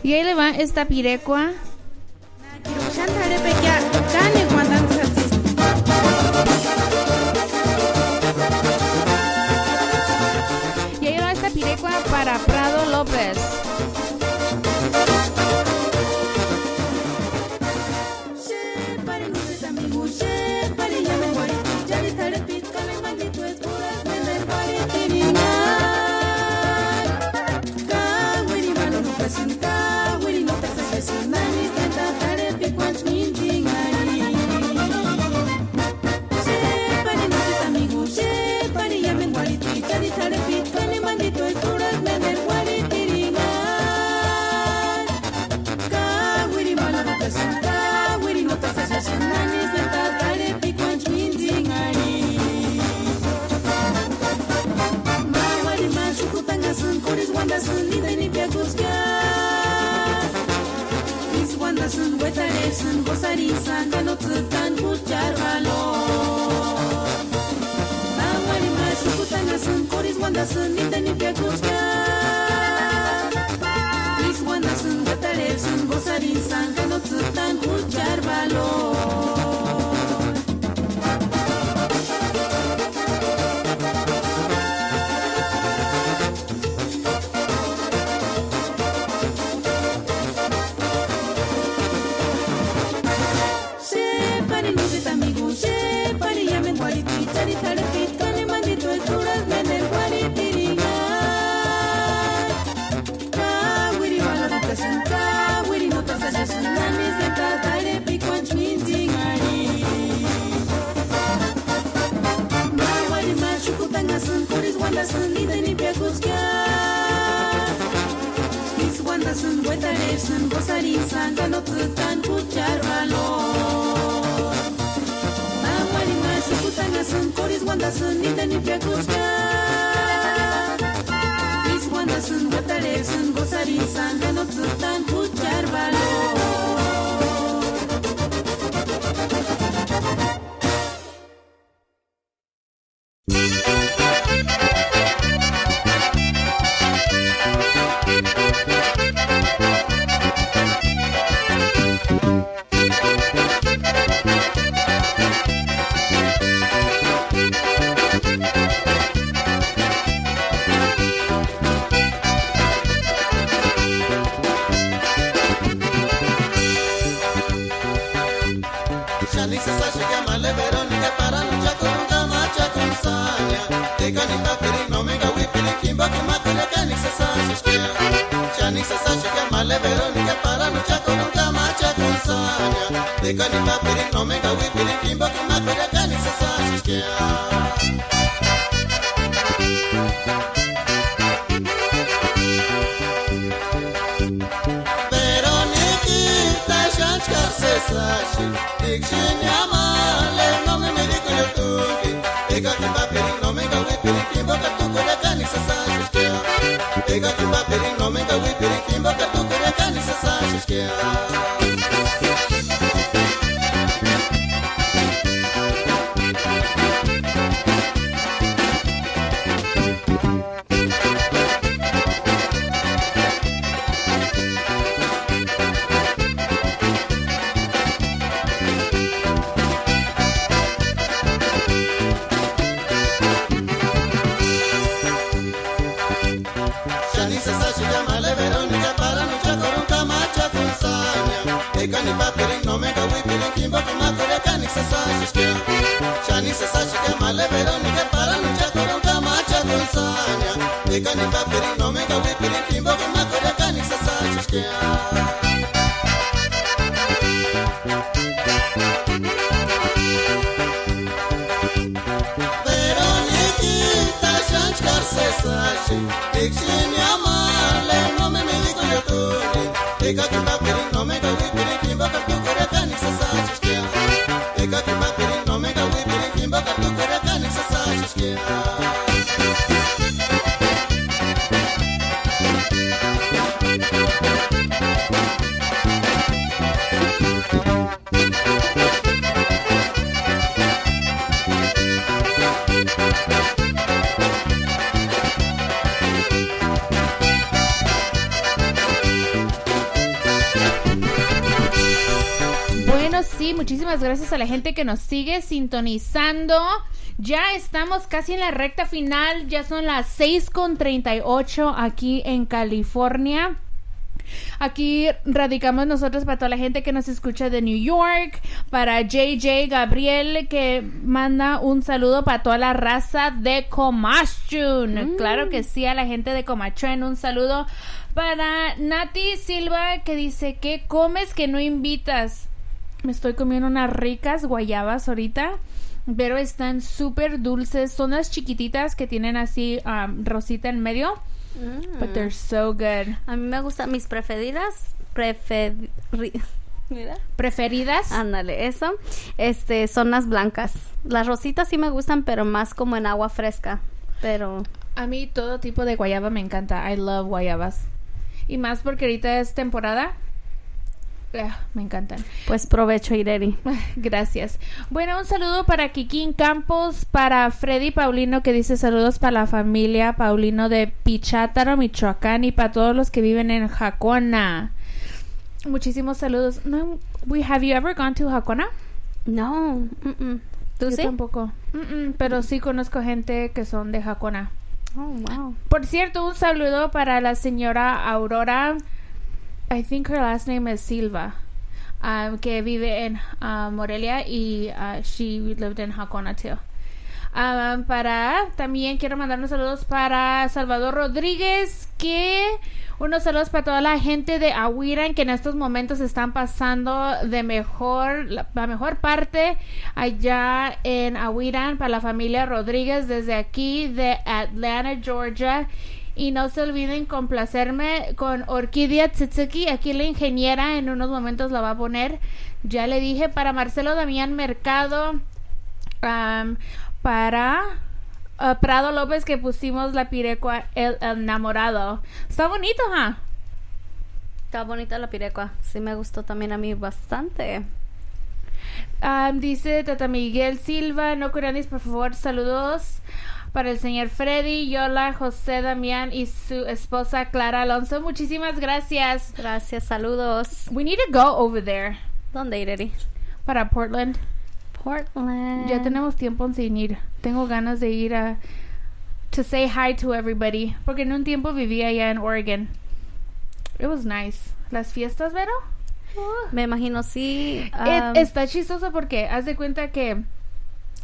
Y ahí le va esta pirecua. Y ahí va esta pirecua para Prado López. kimba que makuria kanisa sashishkia Shanisa sashika male Veronica para lucha con un camacha con saña De canipa piri no me gawi piri kimba que makuria kanisa sashishkia Veronica shachka se sashi Dikshinya male no me medico yo tuki Ega kimba piri no me gawi piri kimba que tu kuria kanisa sashishkia Ega kimba piri no me gawi piri kimba que tu kuria kanisa sashishkia Shanisa sashika male Veronica para lucha con un camacha con saña Ega ni papiri no me gawi piri kimba que makuria kanisa sashishkia Shanisa sashika male Veronica para lucha con un camacha con saña Ega ni papiri no me gawi piri kimba que makuria kanisa sashishkia Veroniquita Shanchkar se sashi Dikshinya male no me medico yo tuni Eka kimba piri no me gawi piri kimba que tu kuria kanisa sashishkia Eka kimba piri no me gawi piri kimba que tu kuria kanisa sashishkia Bueno, sí, muchísimas gracias a la gente que nos sigue sintonizando. Ya estamos casi en la recta final. Ya son las 6:38 aquí en California. Aquí radicamos nosotros para toda la gente que nos escucha de New York, para JJ Gabriel que manda un saludo para toda la raza de Comachun. Claro que sí, a la gente de Comachun un saludo. Para Nati Silva que dice, ¿qué comes que no invitas? Me estoy comiendo unas ricas guayabas ahorita, pero están súper dulces. Son las chiquititas que tienen así rosita en medio. But they're so good. A mí me gustan mis preferidas. Mira. ¿Preferidas? Ándale, eso. Son las blancas. Las rositas sí me gustan, pero más como en agua fresca. Pero a mí todo tipo de guayaba me encanta. I love guayabas. Y más porque ahorita es temporada. Me encantan. Pues provecho, Ireri. Gracias. Bueno, un saludo para Kikín Campos, para Freddy Paulino que dice saludos para la familia Paulino de Pichátaro, Michoacán, y para todos los que viven en Jacona. Muchísimos saludos. No, have you ever gone to Jacona? No. ¿Tú Yo sí? tampoco. Pero sí conozco gente que son de Jacona. Oh, wow. Por cierto, un saludo para la señora Aurora. I think her last name is Silva, que vive en Morelia y she lived in Jacona too. También quiero mandar unos saludos para Salvador Rodríguez, unos saludos para toda la gente de Ahuiran que en estos momentos están pasando la mejor parte allá en Ahuiran, para la familia Rodríguez desde aquí de Atlanta, Georgia. Y no se olviden complacerme con Orquídea Tsuzuki. Aquí la ingeniera en unos momentos la va a poner. Ya le dije para Marcelo Damián Mercado. Para Prado López que pusimos la pirecua El Enamorado. Está bonito, ¿ah? Está bonita la pirecua. Sí me gustó también a mí bastante. Dice Tata Miguel Silva. No curanis, por favor, saludos para el señor Freddy, Yola, José Damián y su esposa Clara Alonso. Muchísimas gracias. Gracias, saludos. We need to go over there. ¿Dónde iré? Para Portland. Portland. Ya tenemos tiempo sin ir. Tengo ganas de ir to say hi to everybody. Porque en un tiempo vivía allá en Oregon. It was nice. Las fiestas, ¿Vero? Me imagino, sí. Está chistoso porque haz de cuenta que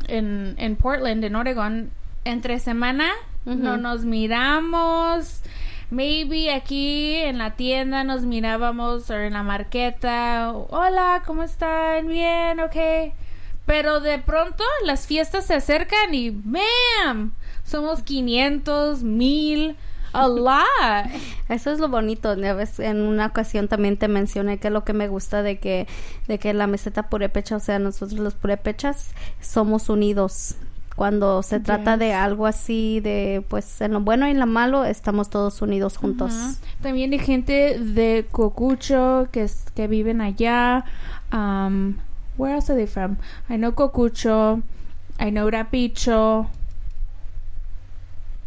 en Portland, en Oregon, entre semana No nos miramos. Maybe aquí en la tienda nos mirábamos o en la marqueta. Hola, ¿cómo están? Bien, ok. Pero de pronto las fiestas se acercan y ¡bam! Somos 500, 1000, a lot. Eso es lo bonito. En una ocasión también te mencioné que lo que me gusta de que la meseta purépecha, o sea, nosotros los purépechas somos unidos. Cuando se trata de algo así, de pues en lo bueno y en lo malo, estamos todos unidos juntos. También hay gente de Cocucho que viven allá. Where else are they from? I know Cocucho. I know Rapicho.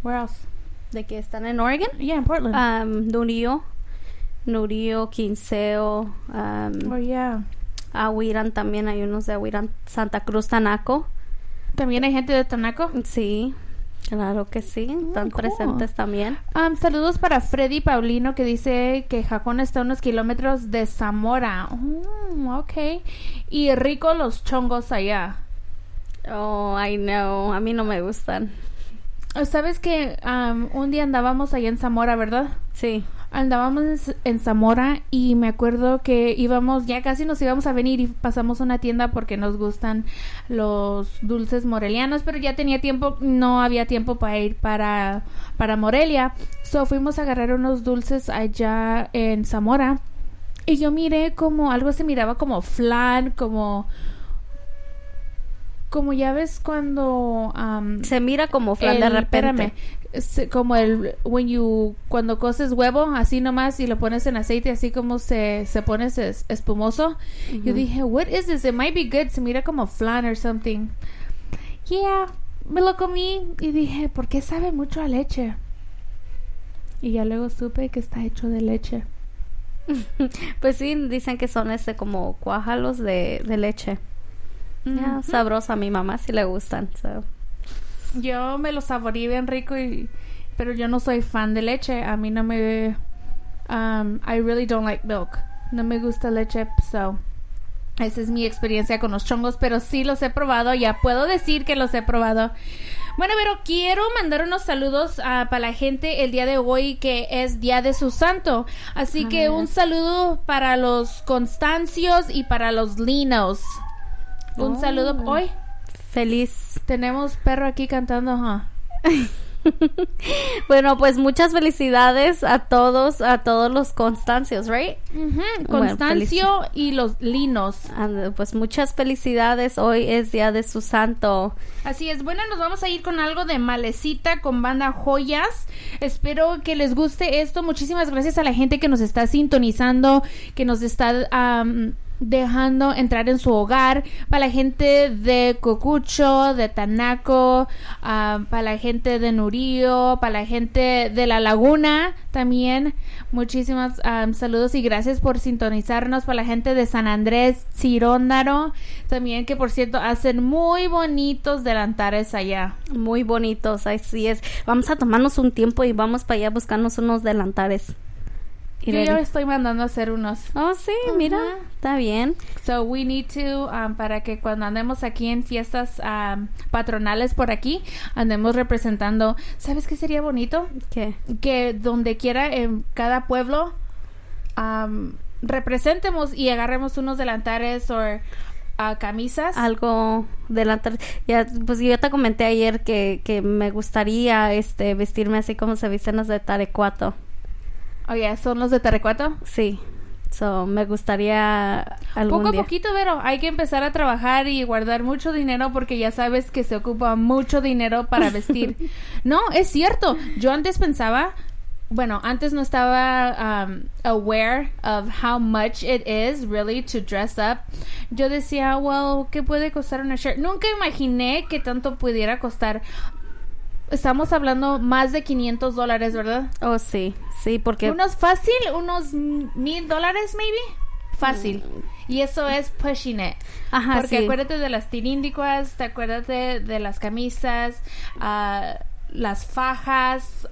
Where else? ¿De que están en Oregon? Yeah, in Portland. Nurio, Quinceo. Oh, yeah. Ahuirán también, hay unos de Ahuirán. Santa Cruz, Tanaco. ¿También hay gente de Tanaco? Sí, claro que sí. Están presentes también. Saludos para Freddy Paulino, que dice que Jacón está a unos kilómetros de Zamora. Ok. Y rico los chongos allá. Oh, I know. A mí no me gustan. ¿Sabes que un día andábamos allá en Zamora, verdad? Sí. Andábamos en Zamora y me acuerdo que ya casi nos íbamos a venir y pasamos a una tienda porque nos gustan los dulces morelianos, pero ya tenía tiempo, no había tiempo para ir para Morelia. So fuimos a agarrar unos dulces allá en Zamora y yo miré como algo se miraba como flan, como ya ves cuando se mira como flan de repente. Como cuando coces huevo así nomás y lo pones en aceite así como se pone espumoso. Yo dije, what is this? It might be good. Se mira como flan or something. Yeah, me lo comí y dije, ¿por qué sabe mucho a leche? Y ya luego supe que está hecho de leche. Pues sí, dicen que son como cuájalos de leche. Yeah, sabroso. A mi mamá sí le gustan. So. Yo me lo saboreé bien rico, pero yo no soy fan de leche. A mí no me... I really don't like milk. No me gusta leche, so... Esa es mi experiencia con los chongos, pero sí los he probado. Ya puedo decir que los he probado. Bueno, pero quiero mandar unos saludos para la gente el día de hoy, que es Día de su Santo. Así que un saludo para los Constancios y para los Linos. Un saludo hoy. Feliz. Tenemos perro aquí cantando, Bueno, pues muchas felicidades a todos los Constancios, right? Constancio y los Linos. Pues muchas felicidades. Hoy es Día de su Santo. Así es. Bueno, nos vamos a ir con algo de Malecita con banda Joyas. Espero que les guste esto. Muchísimas gracias a la gente que nos está sintonizando, que nos está dejando entrar en su hogar, para la gente de Cocucho, de Tanaco, para la gente de Nurío, para la gente de La Laguna también. Muchísimas saludos y gracias por sintonizarnos. Para la gente de San Andrés, Ciróndaro también, que por cierto hacen muy bonitos delantares allá. Muy bonitos, así es. Vamos a tomarnos un tiempo y vamos para allá a buscarnos unos delantares. Yo estoy mandando a hacer unos. Oh, sí, mira, está bien. So we need to, para que cuando andemos aquí en fiestas patronales por aquí, andemos representando. ¿Sabes qué sería bonito? ¿Qué? Que donde quiera, en cada pueblo, representemos y agarremos unos delantares o camisas. Algo delantal. Ya, pues yo te comenté ayer que me gustaría vestirme así como se visten los de Tarecuato. Oh, yeah, ¿son los de Tarecuato? Sí. So, me gustaría algún día. Poco a poquito, pero hay que empezar a trabajar y guardar mucho dinero porque ya sabes que se ocupa mucho dinero para vestir. No, es cierto. Yo antes pensaba... Bueno, antes no estaba aware of how much it is really to dress up. Yo decía, well, ¿qué puede costar una shirt? Nunca imaginé que tanto pudiera costar. Estamos hablando más de $500, ¿verdad? Oh, sí. Sí, porque... unos $1,000, maybe. Fácil. Y eso es pushing it. Ajá, porque sí. Acuérdate de las tilíndicuas, te acuérdate de las camisas, las fajas,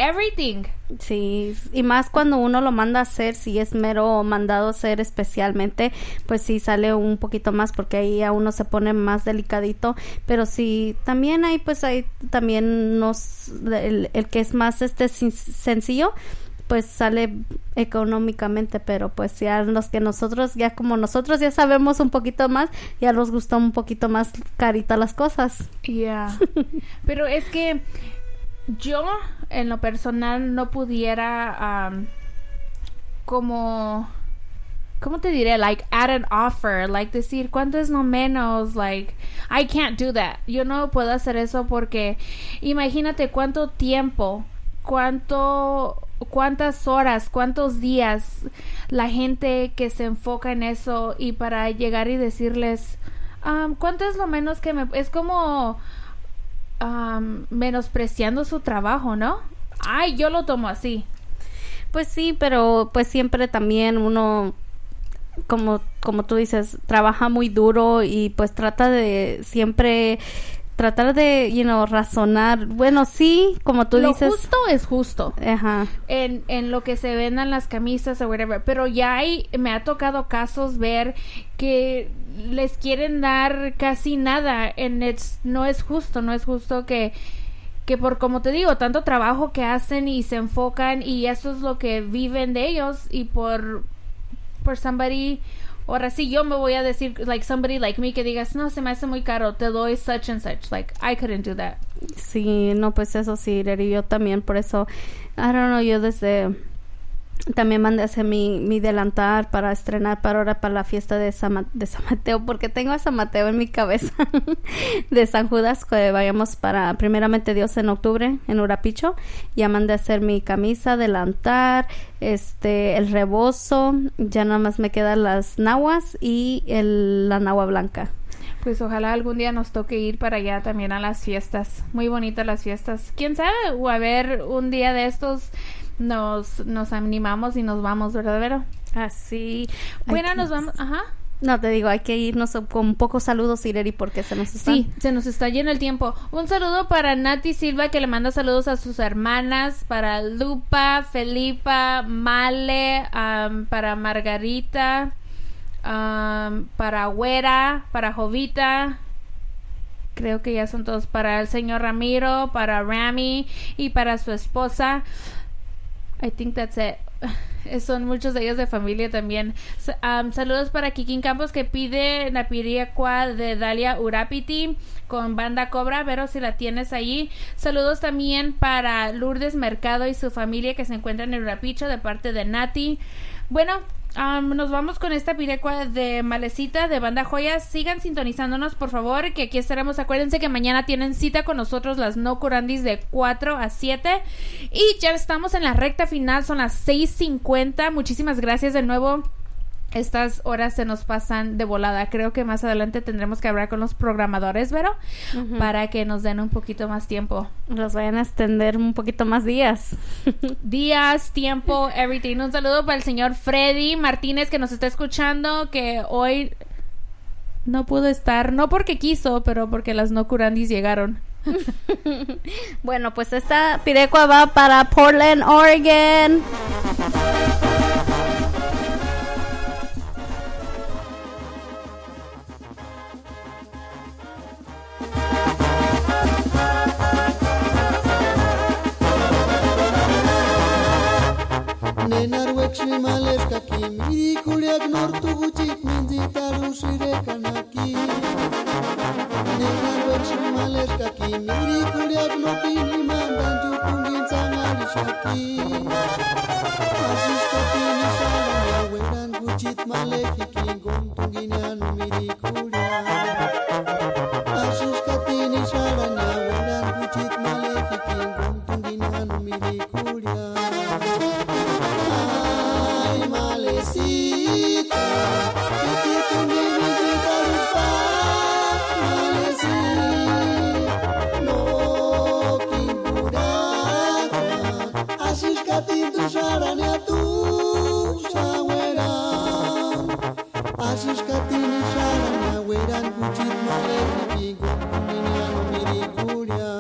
everything. Sí, y más cuando uno lo manda a hacer, si es mero mandado a hacer especialmente, pues sí sale un poquito más porque ahí a uno se pone más delicadito, pero sí, también hay, pues hay también el que es más sencillo, pues sale económicamente, pero pues ya los que nosotros ya sabemos un poquito más, ya nos gustó un poquito más carita las cosas. Yeah. Pero es que yo en lo personal no pudiera ¿cómo te diré? Like add an offer, like decir cuánto es no menos, like I can't do that. Yo no puedo hacer eso porque imagínate cuánto tiempo, cuántas horas, cuántos días la gente que se enfoca en eso y para llegar y decirles cuánto es lo menos que es como menospreciando su trabajo, ¿no? Ay, yo lo tomo así. Pues sí, pero pues siempre también uno, como tú dices, trabaja muy duro y pues trata de razonar. Bueno, sí, como tú dices. Lo justo es justo. Ajá. En lo que se vendan las camisas o whatever. Pero ya me ha tocado casos ver que les quieren dar casi nada. No es justo que por, como te digo, tanto trabajo que hacen y se enfocan y eso es lo que viven de ellos y por somebody. Ahora sí yo me voy a decir, like, somebody like me que digas, no, se me hace muy caro, te doy such and such. Like, I couldn't do that. Sí, no, pues eso sí, yo también, por eso, I don't know, yo también mandé a hacer mi delantal para estrenar para la fiesta de San Mateo, porque tengo a San Mateo en mi cabeza, de San Judas, que vayamos para, primeramente Dios, en octubre, en Urapicho. Ya mandé a hacer mi camisa, delantal, el rebozo, ya nada más me quedan las nahuas y la nahua blanca. Pues ojalá algún día nos toque ir para allá también a las fiestas, muy bonitas las fiestas. ¿Quién sabe? O a ver, un día de estos nos animamos y nos vamos, ¿verdad, Vero? Así. Bueno, nos vamos. Ajá. No, te digo, hay que irnos con pocos saludos, Ireri, porque se nos está... Sí, se nos está yendo el tiempo. Un saludo para Nati Silva, que le manda saludos a sus hermanas, para Lupa, Felipa, Male, para Margarita, para Güera, para Jovita. Creo que ya son todos. Para el señor Ramiro, para Rami y para su esposa. I think that's it. Son muchos de ellos de familia también. Saludos para Kikín Campos, que pide la piriacua de Dalia Urapiti con Banda Cobra. Vero, si la tienes ahí. Saludos también para Lourdes Mercado y su familia que se encuentran en Urapicho de parte de Nati. Bueno, nos vamos con esta pirecua de Malecita de Banda Joyas. Sigan sintonizándonos, por favor, que aquí estaremos. Acuérdense que mañana tienen cita con nosotros las No Curandis de 4 a 7 y ya estamos en la recta final, son las 6:50. Muchísimas gracias de nuevo. Estas horas se nos pasan de volada. Creo que más adelante tendremos que hablar con los programadores, Vero, para que nos den un poquito más tiempo. Los vayan a extender un poquito más días. Días, tiempo, everything. Un saludo para el señor Freddy Martínez, que nos está escuchando, que hoy no pudo estar, no porque quiso, pero porque las No Curandis llegaron. Bueno, pues esta pirecua va para Portland, Oregon. Nenarwek shrimales kaki miri kuliak nortu gucik minzitaru shire kanaki. Nenarwek shrimales kaki miri kuliak norti limandan jukungin sangari shaki. Asis kaki nisara yaweran gucit maleki kingon tunginian miri kuliak. Asis kaki nisara yaweran gucit maleki kingon tunginian miri kuliak. Malecita, que te conviene gritar un pan, Malecita, no kimburaca, así tu sarania tu saweran, así sarania weran kuchit maleki guminiano mirikuria.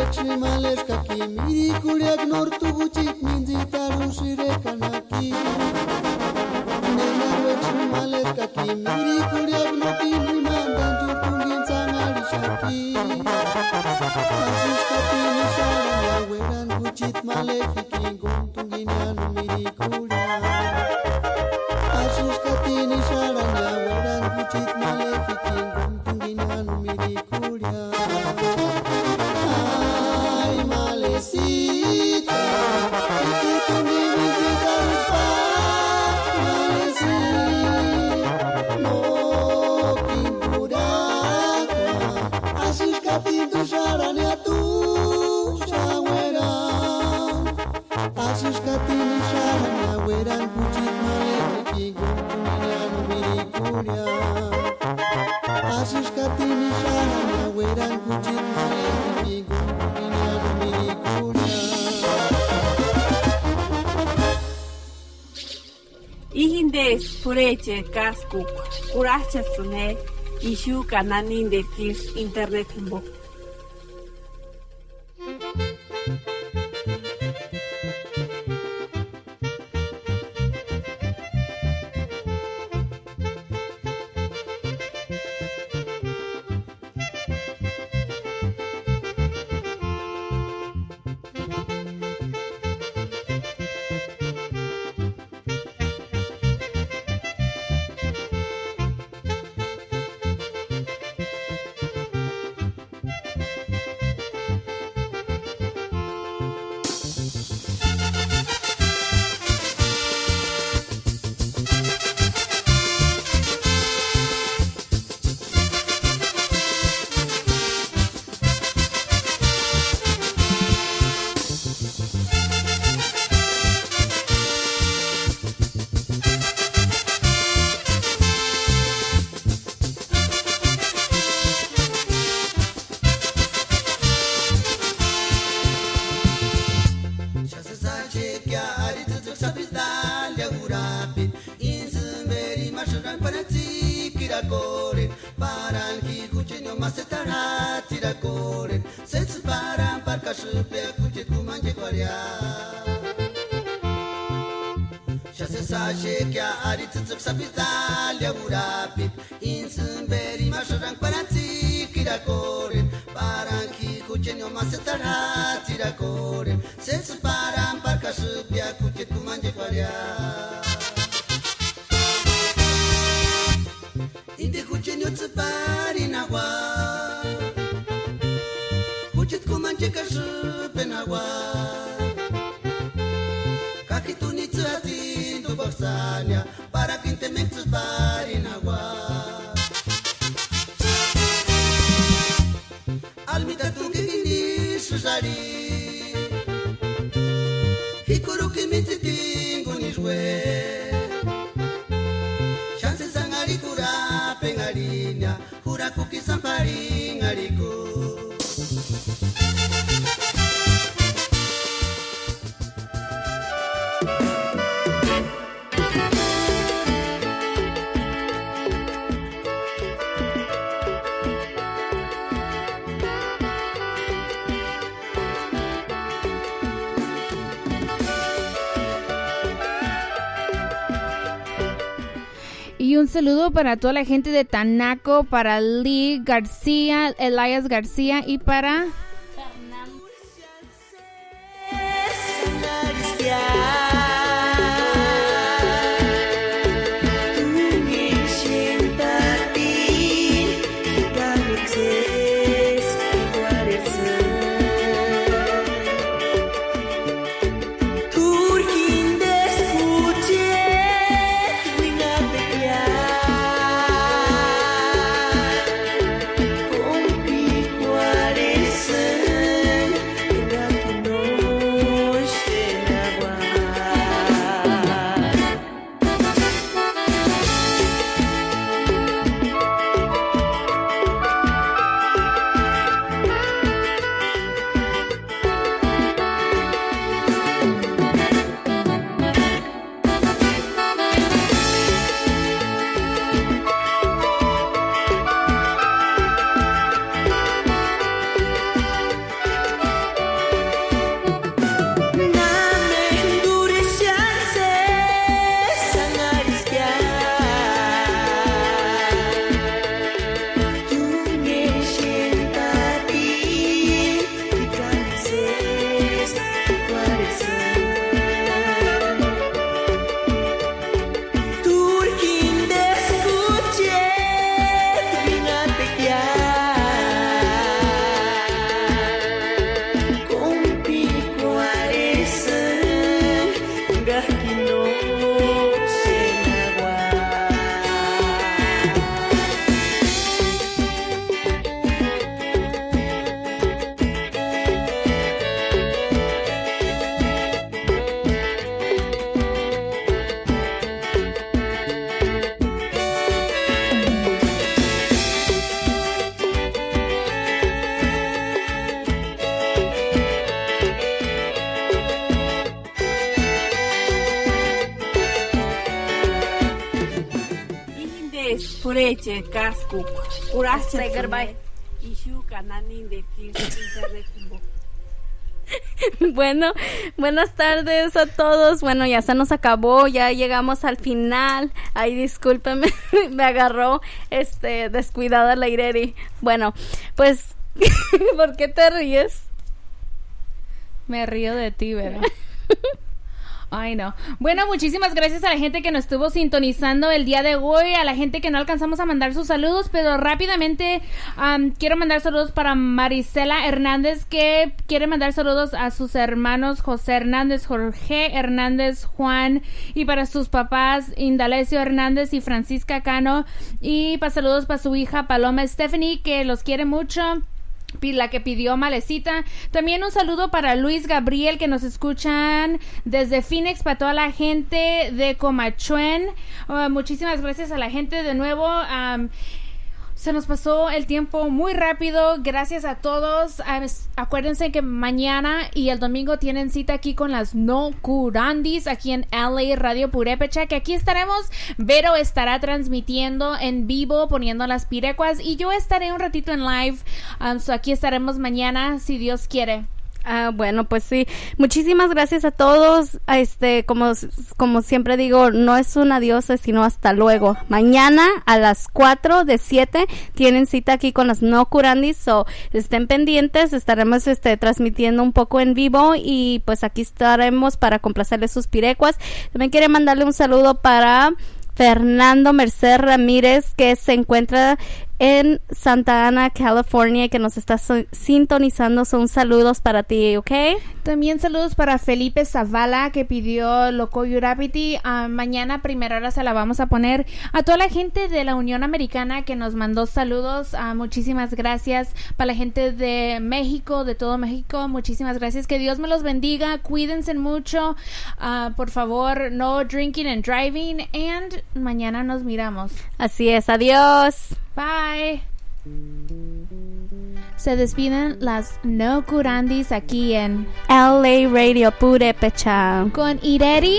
Males kaki miri kuliak nortu gucik minzitaru sire kanaki Nena wexi males kaki miri kuliak noti nimandan jurtungin sangari shaki Asus kati nisharan ya weran gucit male kiki guntungin yanu miri kuliak Asus kati nisharan ya weran gucit male kiki guntungin yanu miri kuliak Malecita, que tu mi vida rupa, Malecita, no kimpuraka, asus katintu sarania tu shawera, asus katintu sarania weran kucit maleki guntunya no mirikuria, asus katintu sarania weran kucit maleki guntunya no mirikuria. Ihindes pureche kaskuk kurachasune ishu kananin de kish internet himbo. Y un saludo para toda la gente de Tanaco, para Lee García, Elias García y para Cuares Pureche, Casco, Curacha. Say goodbye. Ishu Kananin de Internet Timbo. Bueno, buenas tardes a todos. Bueno, ya se nos acabó, ya llegamos al final. Ay, discúlpeme, me agarró descuidada la Ireri. Bueno, pues ¿por qué te ríes? Me río de ti, ¿verdad? Ay, no. Bueno, muchísimas gracias a la gente que nos estuvo sintonizando el día de hoy, a la gente que no alcanzamos a mandar sus saludos, pero rápidamente quiero mandar saludos para Marisela Hernández, que quiere mandar saludos a sus hermanos José Hernández, Jorge Hernández, Juan, y para sus papás Indalecio Hernández y Francisca Cano, y para saludos para su hija Paloma Stephanie, que los quiere mucho, la que pidió Malecita. También un saludo para Luis Gabriel, que nos escuchan desde Phoenix, para toda la gente de Comachuén. Muchísimas gracias a la gente de nuevo. Se nos pasó el tiempo muy rápido. Gracias a todos. Acuérdense que mañana y el domingo tienen cita aquí con las No Curandis, aquí en LA Radio Purépecha, que aquí estaremos. Vero estará transmitiendo en vivo, poniendo las pirecuas, y yo estaré un ratito en live. So aquí estaremos mañana, si Dios quiere. Bueno, pues sí, muchísimas gracias a todos. Como siempre digo, no es un adiós, sino hasta luego. Mañana a las 4 de 7 tienen cita aquí con las No Curandis, so estén pendientes, estaremos transmitiendo un poco en vivo, y pues aquí estaremos para complacerles sus pirecuas. También quiero mandarle un saludo para Fernando Merced Ramírez, que se encuentra en Santa Ana, California, que nos está sintonizando. Son saludos para ti, ¿ok? También saludos para Felipe Zavala, que pidió Loco Yurapiti. Mañana primera hora se la vamos a poner. A toda la gente de la Unión Americana que nos mandó saludos, muchísimas gracias. Para la gente de México, de todo México, muchísimas gracias. Que Dios me los bendiga. Cuídense mucho. Por favor, no drinking and driving. And mañana nos miramos. Así es. Adiós. Bye. Se despiden las No Curandis aquí en LA Radio Purépecha con Ireri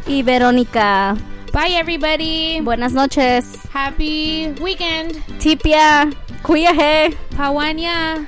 y Verónica. Bye everybody. Buenas noches. Happy weekend. Tipia. Cuíaje. Pawanya.